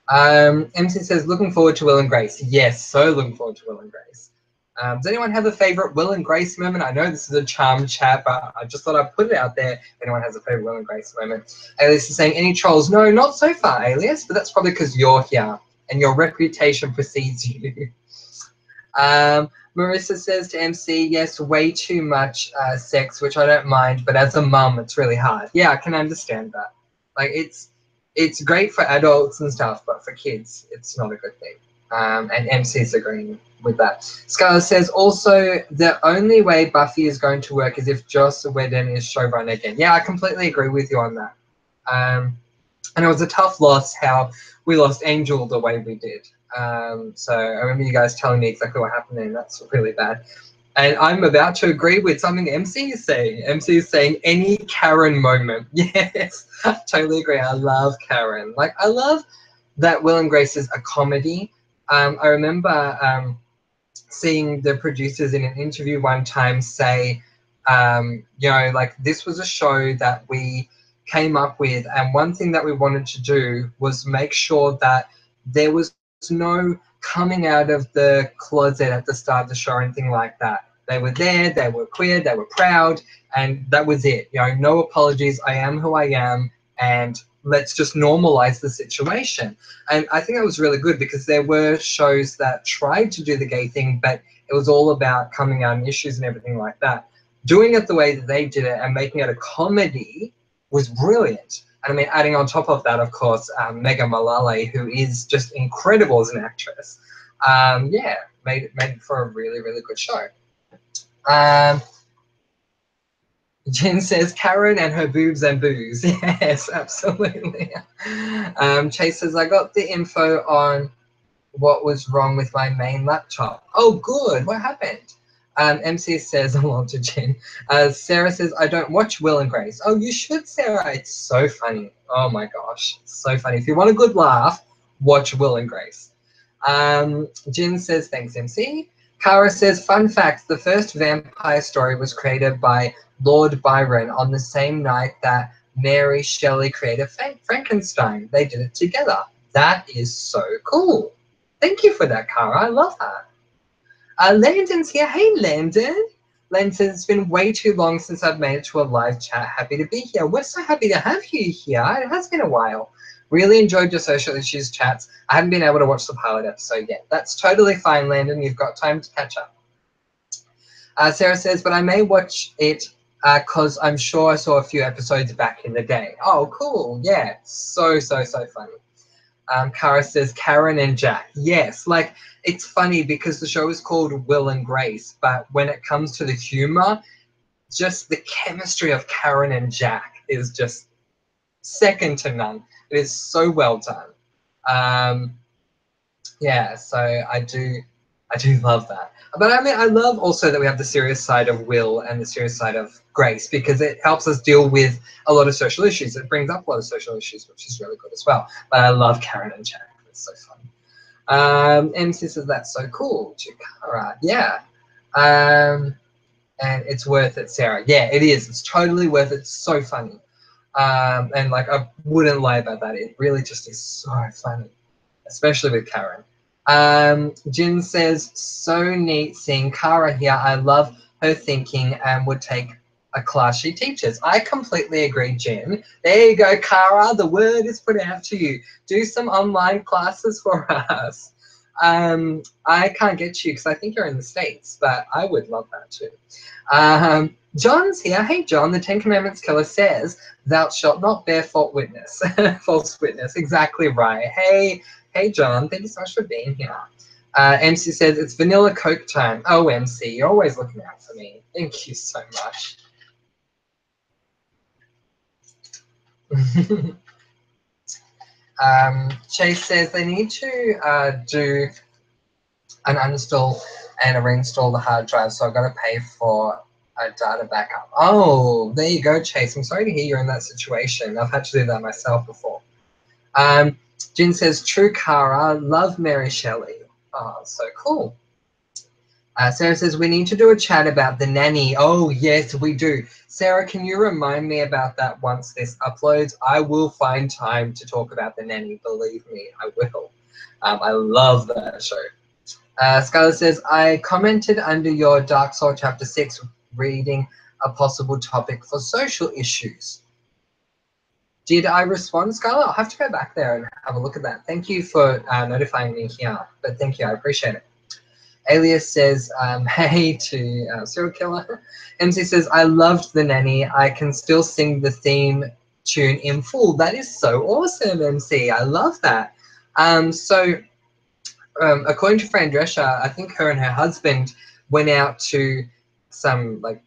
MC says, looking forward to Will and Grace. Yes, so looking forward to Will and Grace. Does anyone have a favorite Will and Grace moment? I know this is a charm chat, but I just thought I'd put it out there if anyone has a favorite Will and Grace moment. Alias is saying, any trolls? No, not so far, Alias, but that's probably because you're here and your reputation precedes you. Marissa says to MC, yes, way too much sex, which I don't mind, but as a mum, it's really hard. Yeah, I can understand that. Like, it's great for adults and stuff, but for kids, it's not a good thing. And MC's agreeing with that. Scarlett says, also, the only way Buffy is going to work is if Joss Whedon is showrunner again. Yeah, I completely agree with you on that. And it was a tough loss how we lost Angel the way we did. So I remember you guys telling me exactly what happened there, and that's really bad. And I'm about to agree with something MC is saying. MC is saying any Karen moment. Yes, I totally agree. I love Karen. Like, I love that Will and Grace is a comedy. I remember seeing the producers in an interview one time say, like, this was a show that we came up with, and one thing that we wanted to do was make sure that there was no coming out of the closet at the start of the show or anything like that. They were there, they were queer, they were proud, and that was it. No apologies. I am who I am, and let's just normalize the situation. And I think that was really good, because there were shows that tried to do the gay thing, but it was all about coming out and issues and everything like that. Doing it the way that they did it and making it a comedy was brilliant. And I mean, adding on top of that, of course, Megan Mullally, who is just incredible as an actress. Made it for a really, really good show. Jen says Karen and her boobs and booze. Yes, absolutely. Chase says I got the info on what was wrong with my main laptop. Oh, good. What happened? MC says, along to Jen. Sarah says, I don't watch Will and Grace. Oh, you should, Sarah. It's so funny. Oh my gosh. It's so funny. If you want a good laugh, watch Will and Grace. Jen says, thanks, MC. Kara says, fun fact, the first vampire story was created by Lord Byron on the same night that Mary Shelley created Frankenstein. They did it together. That is so cool. Thank you for that, Kara. I love that. Landon's here. Hey, Landon. Landon says, it's been way too long since I've made it to a live chat. Happy to be here. We're so happy to have you here. It has been a while. Really enjoyed your social issues chats. I haven't been able to watch the pilot episode yet. That's totally fine, Landon. You've got time to catch up. Sarah says, but I may watch it because I'm sure I saw a few episodes back in the day. Oh, cool. Yeah. So funny. Kara says, Karen and Jack. Yes, like, it's funny because the show is called Will and Grace, but when it comes to the humor, just the chemistry of Karen and Jack is just second to none. It is so well done. Yeah, so I do love that. But I mean, I love also that we have the serious side of Will and the serious side of Grace, because it helps us deal with a lot of social issues. It brings up a lot of social issues, which is really good as well. But I love Karen and Jack. It's so fun. MC says, that's so cool. Chikara. Yeah. And it's worth it, Sarah. Yeah, it is. It's totally worth it. It's so funny. And like, I wouldn't lie about that. It really just is so funny, especially with Karen. Jin says, so neat seeing Kara here. I love her thinking and would take a class she teaches. I completely agree, Jin. There you go, Kara. The word is put out to you. Do some online classes for us. I can't get you because I think you're in the States, but I would love that too. John's here. Hey, John. The Ten Commandments killer says, thou shalt not bear false witness. False witness. Exactly right. Hey, John. Thank you so much for being here. MC says, it's vanilla Coke time. Oh, MC, you're always looking out for me. Thank you so much. Chase says they need to do an uninstall and a reinstall the hard drive, so I've got to pay for a data backup. Oh, there you go, Chase. I'm sorry to hear you're in that situation. I've had to do that myself before. Jin says, true, Kara. Love Mary Shelley. Oh, so cool. Sarah says, we need to do a chat about the nanny. Oh, yes, we do. Sarah, can you remind me about that once this uploads? I will find time to talk about the nanny. Believe me, I will. I love that show. Skylar says, I commented under your Dark Soul Chapter 6 reading a possible topic for social issues. Did I respond, Skylar? I'll have to go back there and have a look at that. Thank you for notifying me here, but thank you, I appreciate it. Alias says, hey to Serial Killer. MC says, I loved The Nanny. I can still sing the theme tune in full. That is so awesome, MC. I love that. According to Fran Drescher, I think her and her husband went out to some like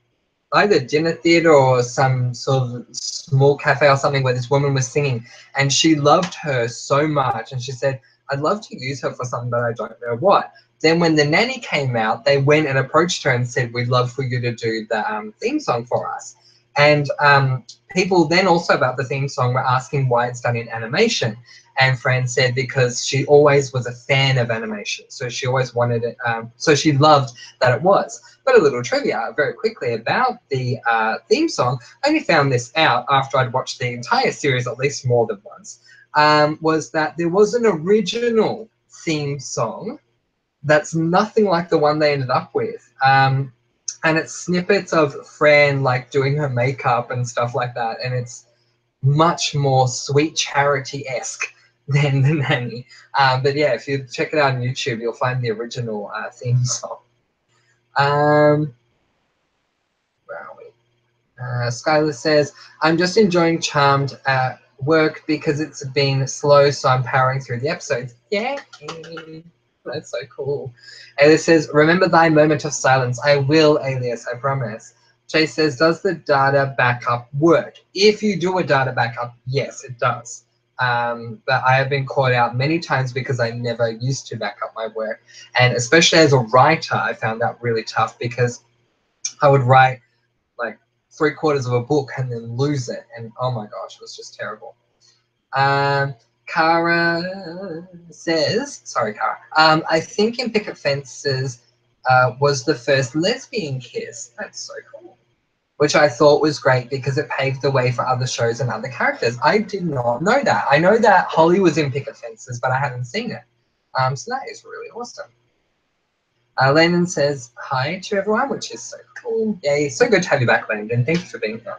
either dinner theater or some sort of small cafe or something where this woman was singing, and she loved her so much, and she said, I'd love to use her for something, but I don't know what. Then when The Nanny came out, they went and approached her and said, we'd love for you to do the theme song for us. And people then also about the theme song were asking why it's done in animation. And Fran said because she always was a fan of animation. So she always wanted it, so she loved that it was. But a little trivia very quickly about the theme song, I only found this out after I'd watched the entire series at least more than once, was that there was an original theme song that's nothing like the one they ended up with. And it's snippets of Fran like doing her makeup and stuff like that, and it's much more Sweet Charity-esque than The Nanny. But yeah, if you check it out on YouTube, you'll find the original theme song. Where are we? Skylar says, I'm just enjoying Charmed at work because it's been slow, so I'm powering through the episodes. Yeah. That's so cool. Alias says, remember thy moment of silence. I will, Alias, I promise. Chase says, does the data backup work? If you do a data backup, yes, it does. But I have been caught out many times because I never used to back up my work. And especially as a writer, I found that really tough because I would write like 3/4 of a book and then lose it. And oh my gosh, it was just terrible. Cara says, sorry, Cara, I think In Picket Fences was the first lesbian kiss. That's so cool. Which I thought was great because it paved the way for other shows and other characters. I did not know that. I know that Holly was in Picket Fences, but I haven't seen it. So that is really awesome. Landon says hi to everyone, which is so cool. Yay, so good to have you back, Landon. Thank you for being here.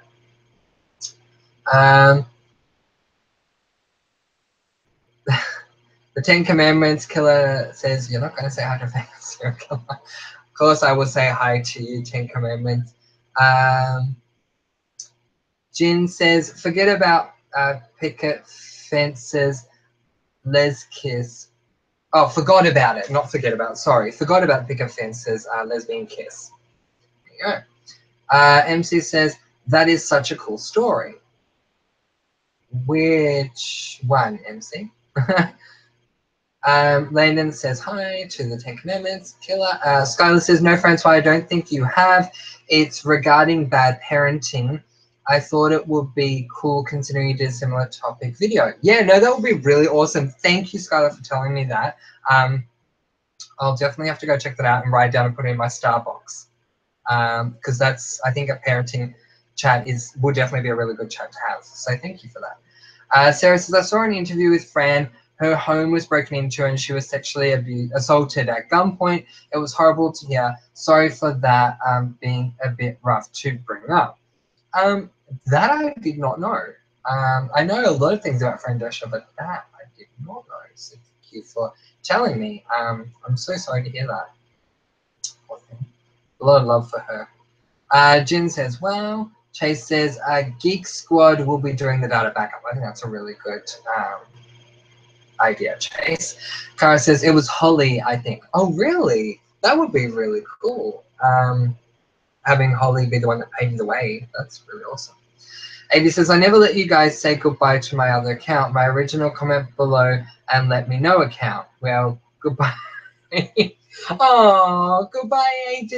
The 10 Commandments killer says, you're not going to say hi to famous serial killer. Of course, I will say hi to you, 10 Commandments. Jin says, forget about Picket Fences, Les Kiss. Oh, forgot about it, not forget about, sorry. Forgot about Picket Fences, lesbian kiss. There you go. MC says, that is such a cool story. Which one, MC? Landon says hi to the 10 Commandments killer. Skylar says, no, Francois, I don't think you have. It's regarding bad parenting. I thought it would be cool considering you did a similar topic video. Yeah, no, that would be really awesome. Thank you, Skylar, for telling me that. I'll definitely have to go check that out and write it down and put it in my Starbucks. Because that's, I think a parenting chat would definitely be a really good chat to have. So thank you for that. Sarah says, I saw an interview with Fran. Her home was broken into and she was sexually assaulted at gunpoint. It was horrible to hear. Sorry for that being a bit rough to bring up. That I did not know. I know a lot of things about Fran Drescher, but that I did not know. So thank you for telling me. I'm so sorry to hear that. A lot of love for her. Jin says, well, Chase says, Geek Squad will be doing the data backup. I think that's a really good idea, Chase. Cara says, it was Holly, I think. Oh, really? That would be really cool. Having Holly be the one that paved the way. That's really awesome. AD says, I never let you guys say goodbye to my other account. My original comment below and let me know account. Well, goodbye. Oh, goodbye, AD.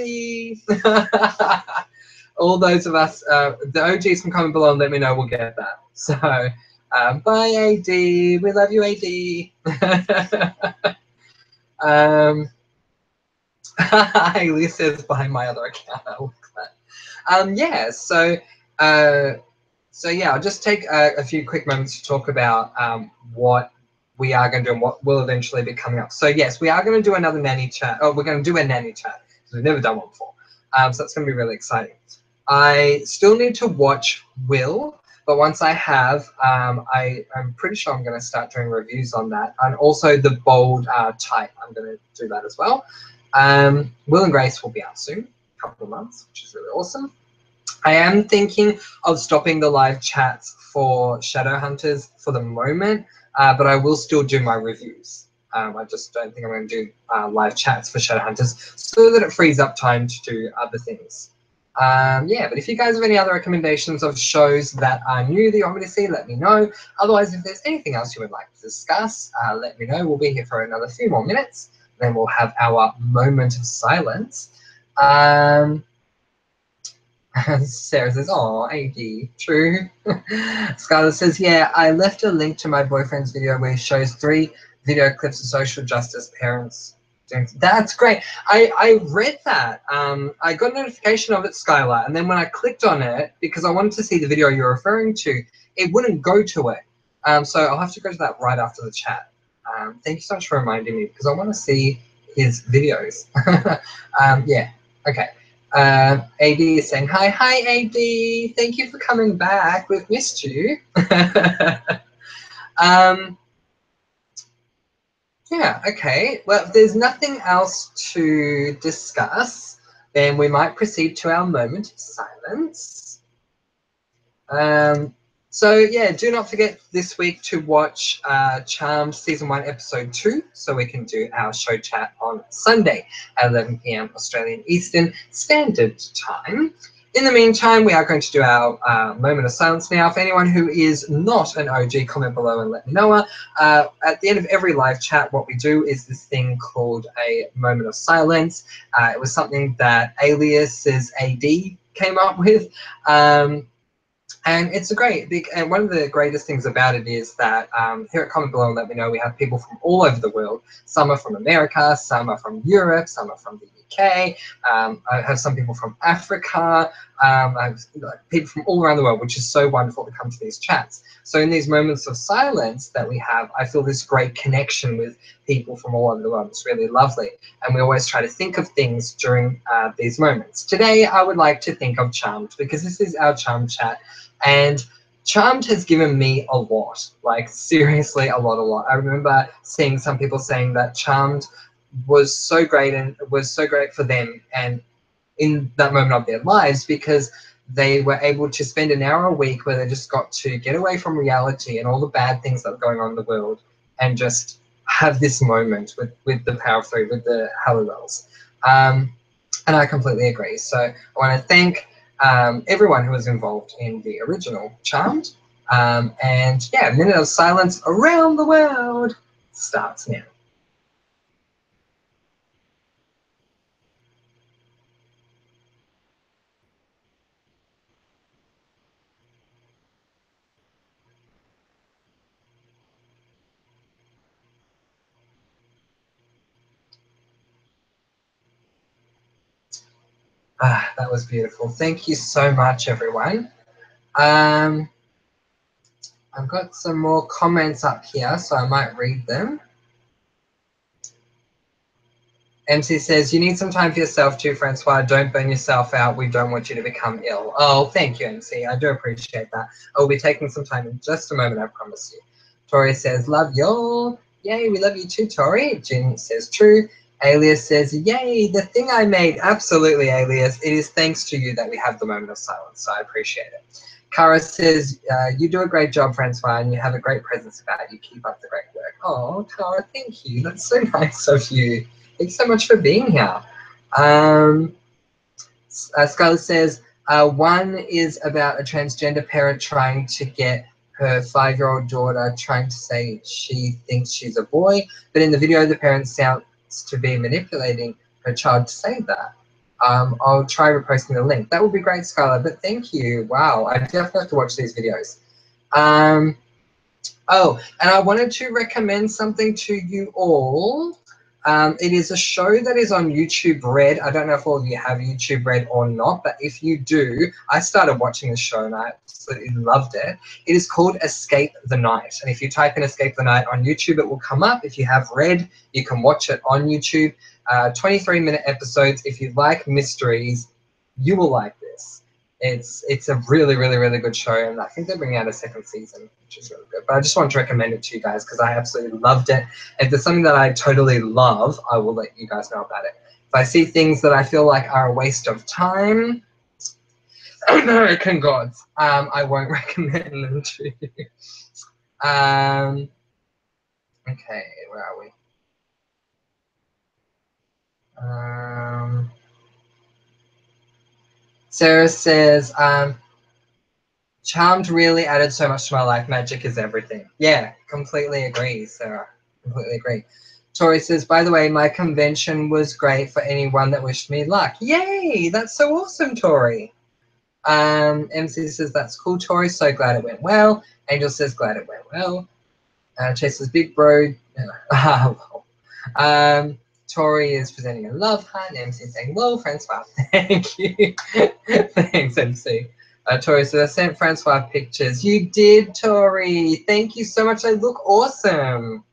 All those of us, the OGs can comment below and let me know. We'll get that. So, bye, AD. We love you, AD. Haley says, buy my other account. I like that. Yeah, so yeah, I'll just take a few quick moments to talk about what we are going to do and what will eventually be coming up. So yes, we are going to do another nanny chat. Oh, we're going to do a nanny chat because we've never done one before. So that's going to be really exciting. I still need to watch Will, but once I have, I'm pretty sure I'm going to start doing reviews on that. And also the Bold type, I'm going to do that as well. Will and Grace will be out soon, a couple of months, which is really awesome. I am thinking of stopping the live chats for Shadowhunters for the moment, but I will still do my reviews. I just don't think I'm going to do live chats for Shadowhunters so that it frees up time to do other things. Yeah, but if you guys have any other recommendations of shows that are new that you want me to see, let me know. Otherwise, if there's anything else you would like to discuss, let me know. We'll be here for another few more minutes. Then we'll have our moment of silence. Sarah says, oh, AD, true. Scarlett says, yeah, I left a link to my boyfriend's video where he shows 3 video clips of social justice parents doing. That's great. I read that. I got a notification of it, Skylar, and then when I clicked on it, because I wanted to see the video you're referring to, it wouldn't go to it. So I'll have to go to that right after the chat. Thank you so much for reminding me because I want to see his videos. Yeah, okay. AD is saying, hi, AD. Thank you for coming back. We've missed you. Yeah, okay. Well, if there's nothing else to discuss, then we might proceed to our moment of silence. So yeah, do not forget this week to watch Charmed Season 1 Episode 2 so we can do our show chat on Sunday at 11 PM Australian Eastern Standard Time. In the meantime, we are going to do our moment of silence now. For anyone who is not an OG, comment below and let me know. At the end of every live chat, what we do is this thing called a moment of silence. It was something that Alias's AD came up with. And it's a great big, and one of the greatest things about it is that here at Comment Below and Let Me Know, we have people from all over the world. Some are from America, some are from Europe, some are from the UK. I have some people from Africa. I have people from all around the world, which is so wonderful to come to these chats. So in these moments of silence that we have, I feel this great connection with people from all over the world. It's really lovely. And we always try to think of things during these moments. Today, I would like to think of Charmed, because this is our Charmed chat. And Charmed has given me a lot, like seriously a lot. I remember seeing some people saying that Charmed was so great and was so great for them and in that moment of their lives, because they were able to spend an hour a week where they just got to get away from reality and all the bad things that are going on in the world and just have this moment with the Power of Three, with the Halliwells. And I completely agree. So I want to thank everyone who was involved in the original Charmed. And yeah, a minute of silence around the world starts now. That was beautiful. Thank you so much, everyone. I've got some more comments up here, so I might read them. MC says, you need some time for yourself too, Francois. Don't burn yourself out. We don't want you to become ill. Oh, thank you, MC. I do appreciate that. I'll be taking some time in just a moment, I promise you. Tori says, love y'all. Yay, we love you too, Tori. Jin says, true. Alias says, yay, the thing I made. Absolutely, Alias. It is thanks to you that we have the moment of silence, so I appreciate it. Kara says, you do a great job, Francois, and you have a great presence about you. Keep up the great work. Oh, Kara, thank you. That's so nice of you. Thanks so much for being here. Scarlett says, one is about a transgender parent trying to get her 5-year-old daughter trying to say she thinks she's a boy, but in the video the parent sounds to be manipulating her child to say that. I'll try reposting the link. That would be great, Scarlett, but thank you. Wow, I definitely have to watch these videos. Oh, and I wanted to recommend something to you all. It is a show that is on YouTube Red. I don't know if all of you have YouTube Red or not, but if you do, I started watching the show and I absolutely loved it. It is called Escape the Night. And if you type in Escape the Night on YouTube, it will come up. If you have Red, you can watch it on YouTube. 23-minute episodes. If you like mysteries, you will like this. It's a really good show, and I think they're bringing out a second season, which is really good. But I just want to recommend it to you guys because I absolutely loved it. If there's something that I totally love, I will let you guys know about it. If I see things that I feel like are a waste of time, American gods, I won't recommend them to you. Okay, where are we? Sarah says, Charmed really added so much to my life. Magic is everything. Yeah, completely agree, Sarah. Completely agree. Tori says, by the way, my convention was great for anyone that wished me luck. Yay! That's so awesome, Tori. MC says, that's cool, Tori. So glad it went well. Angel says, glad it went well. Chase says, big bro. Tori is presenting a love heart. MC is saying, whoa, Francois. Thank you. Thanks, MC. Tori says, I sent Francois pictures. You did, Tori. Thank you so much. They look awesome.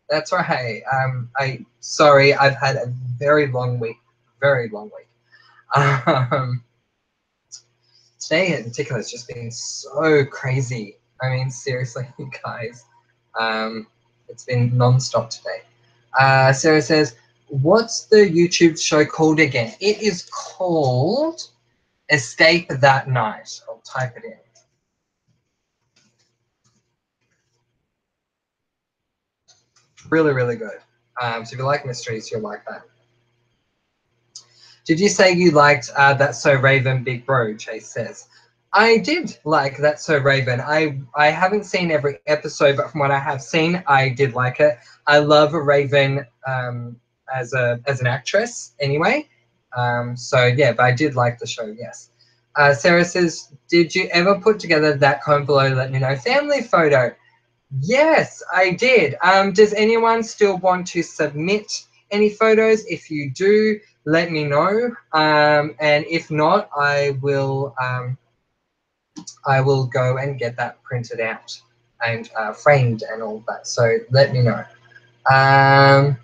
That's right. Sorry, I've had a very long week. Very long week. Today in particular has just been so crazy. I mean, seriously, guys. It's been non-stop today. Sarah says, what's the YouTube show called again? It is called Escape That Night. I'll type it in. Really good. So if you like mysteries, you'll like that. Did you say you liked That's So Raven, Big Bro? Chase says. I did like That's So Raven. I haven't seen every episode, but from what I have seen, I did like it. I love Raven as an actress anyway. So yeah, but I did like the show, yes. Sarah says, did you ever put together that comment below, let me know, family photo? Yes, I did. Does anyone still want to submit any photos? If you do, let me know. And if not, I will go and get that printed out and framed and all that. So let me know. I'm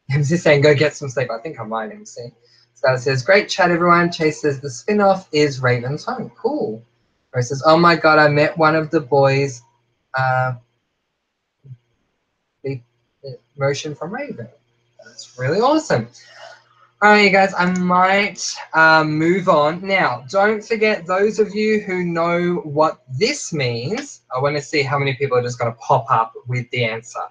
just saying, go get some sleep. I think I might, MC. Skylar says, great chat, everyone. Chase says, the spin-off is Raven's Home. Cool. Rose says, oh my God, I met one of the boys. The motion from Raven. That's really awesome. All right, you guys, I might move on. Now, don't forget, those of you who know what this means, I want to see how many people are just going to pop up with the answer.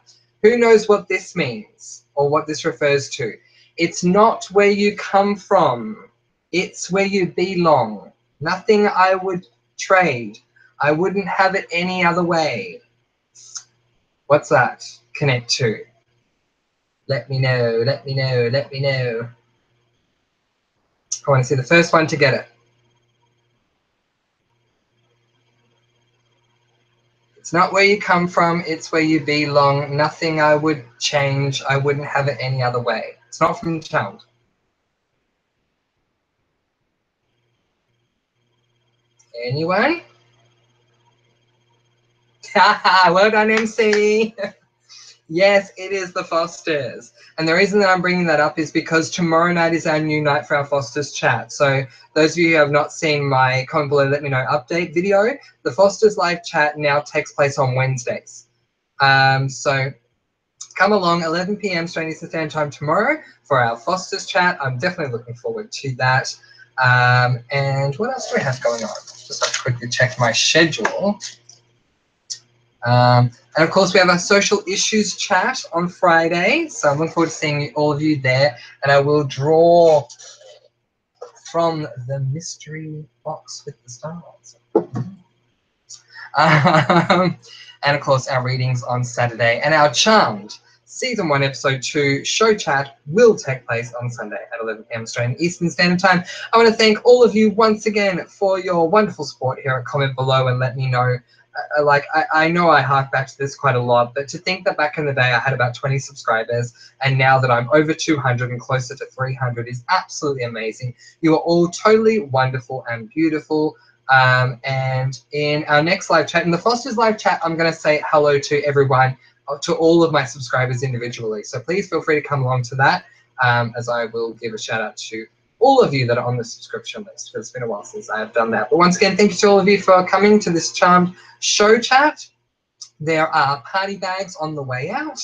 Who knows what this means or what this refers to? It's not where you come from. It's where you belong. Nothing I would trade. I wouldn't have it any other way. What's that connect to? Let me know, let me know, let me know. I want to see the first one to get it. It's not where you come from, it's where you belong. Nothing I would change. I wouldn't have it any other way. It's not from child. Anyone? Well done, MC. Yes, it is the Fosters. And the reason that I'm bringing that up is because tomorrow night is our new night for our Fosters chat. So those of you who have not seen my comment below, let me know update video, the Fosters live chat now takes place on Wednesdays. So come along 11 p.m. Australian Standard Time tomorrow for our Fosters chat. I'm definitely looking forward to that. And what else do we have going on? Just have to quickly check my schedule. And of course, we have our social issues chat on Friday. So I'm looking forward to seeing all of you there. And I will draw from the mystery box with the stars. And of course, our readings on Saturday. And our Charmed Season 1, Episode 2 show chat will take place on Sunday at 11 p.m. Australian Eastern Standard Time. I want to thank all of you once again for your wonderful support here. Comment below and let me know. I know I hark back to this quite a lot, but to think that back in the day I had about 20 subscribers and now that I'm over 200 and closer to 300 is absolutely amazing. You are all totally wonderful and beautiful. And in our next live chat, in the Fosters live chat, I'm going to say hello to everyone, to all of my subscribers individually. So please feel free to come along to that, as I will give a shout out to all of you that are on the subscription list, because it's been a while since I have done that. But once again, thank you to all of you for coming to this Charmed show chat. There are party bags on the way out.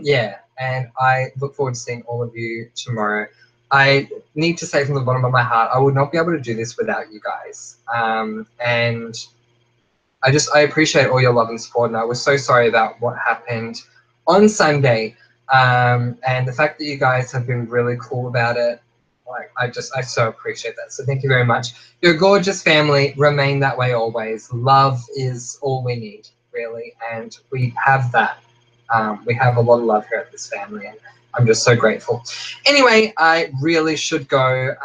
Yeah, and I look forward to seeing all of you tomorrow. I need to say from the bottom of my heart, I would not be able to do this without you guys. And I appreciate all your love and support, and I was so sorry about what happened on Sunday. And the fact that you guys have been really cool about it, like I so appreciate that. So thank you very much. You're a gorgeous family. Remain that way always. Love is all we need, really, and we have that. We have a lot of love here at this family, and I'm just so grateful. Anyway, I really should go,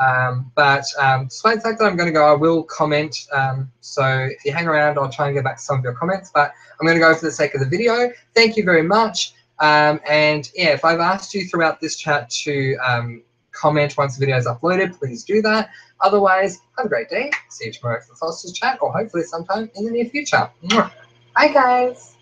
but despite the fact that I'm going to go, I will comment. So if you hang around, I'll try and get back to some of your comments, but I'm going to go for the sake of the video. Thank you very much. And yeah, if I've asked you throughout this chat to comment once the video is uploaded, please do that. Otherwise, have a great day. See you tomorrow for the Fosters chat, or hopefully sometime in the near future. Bye, guys.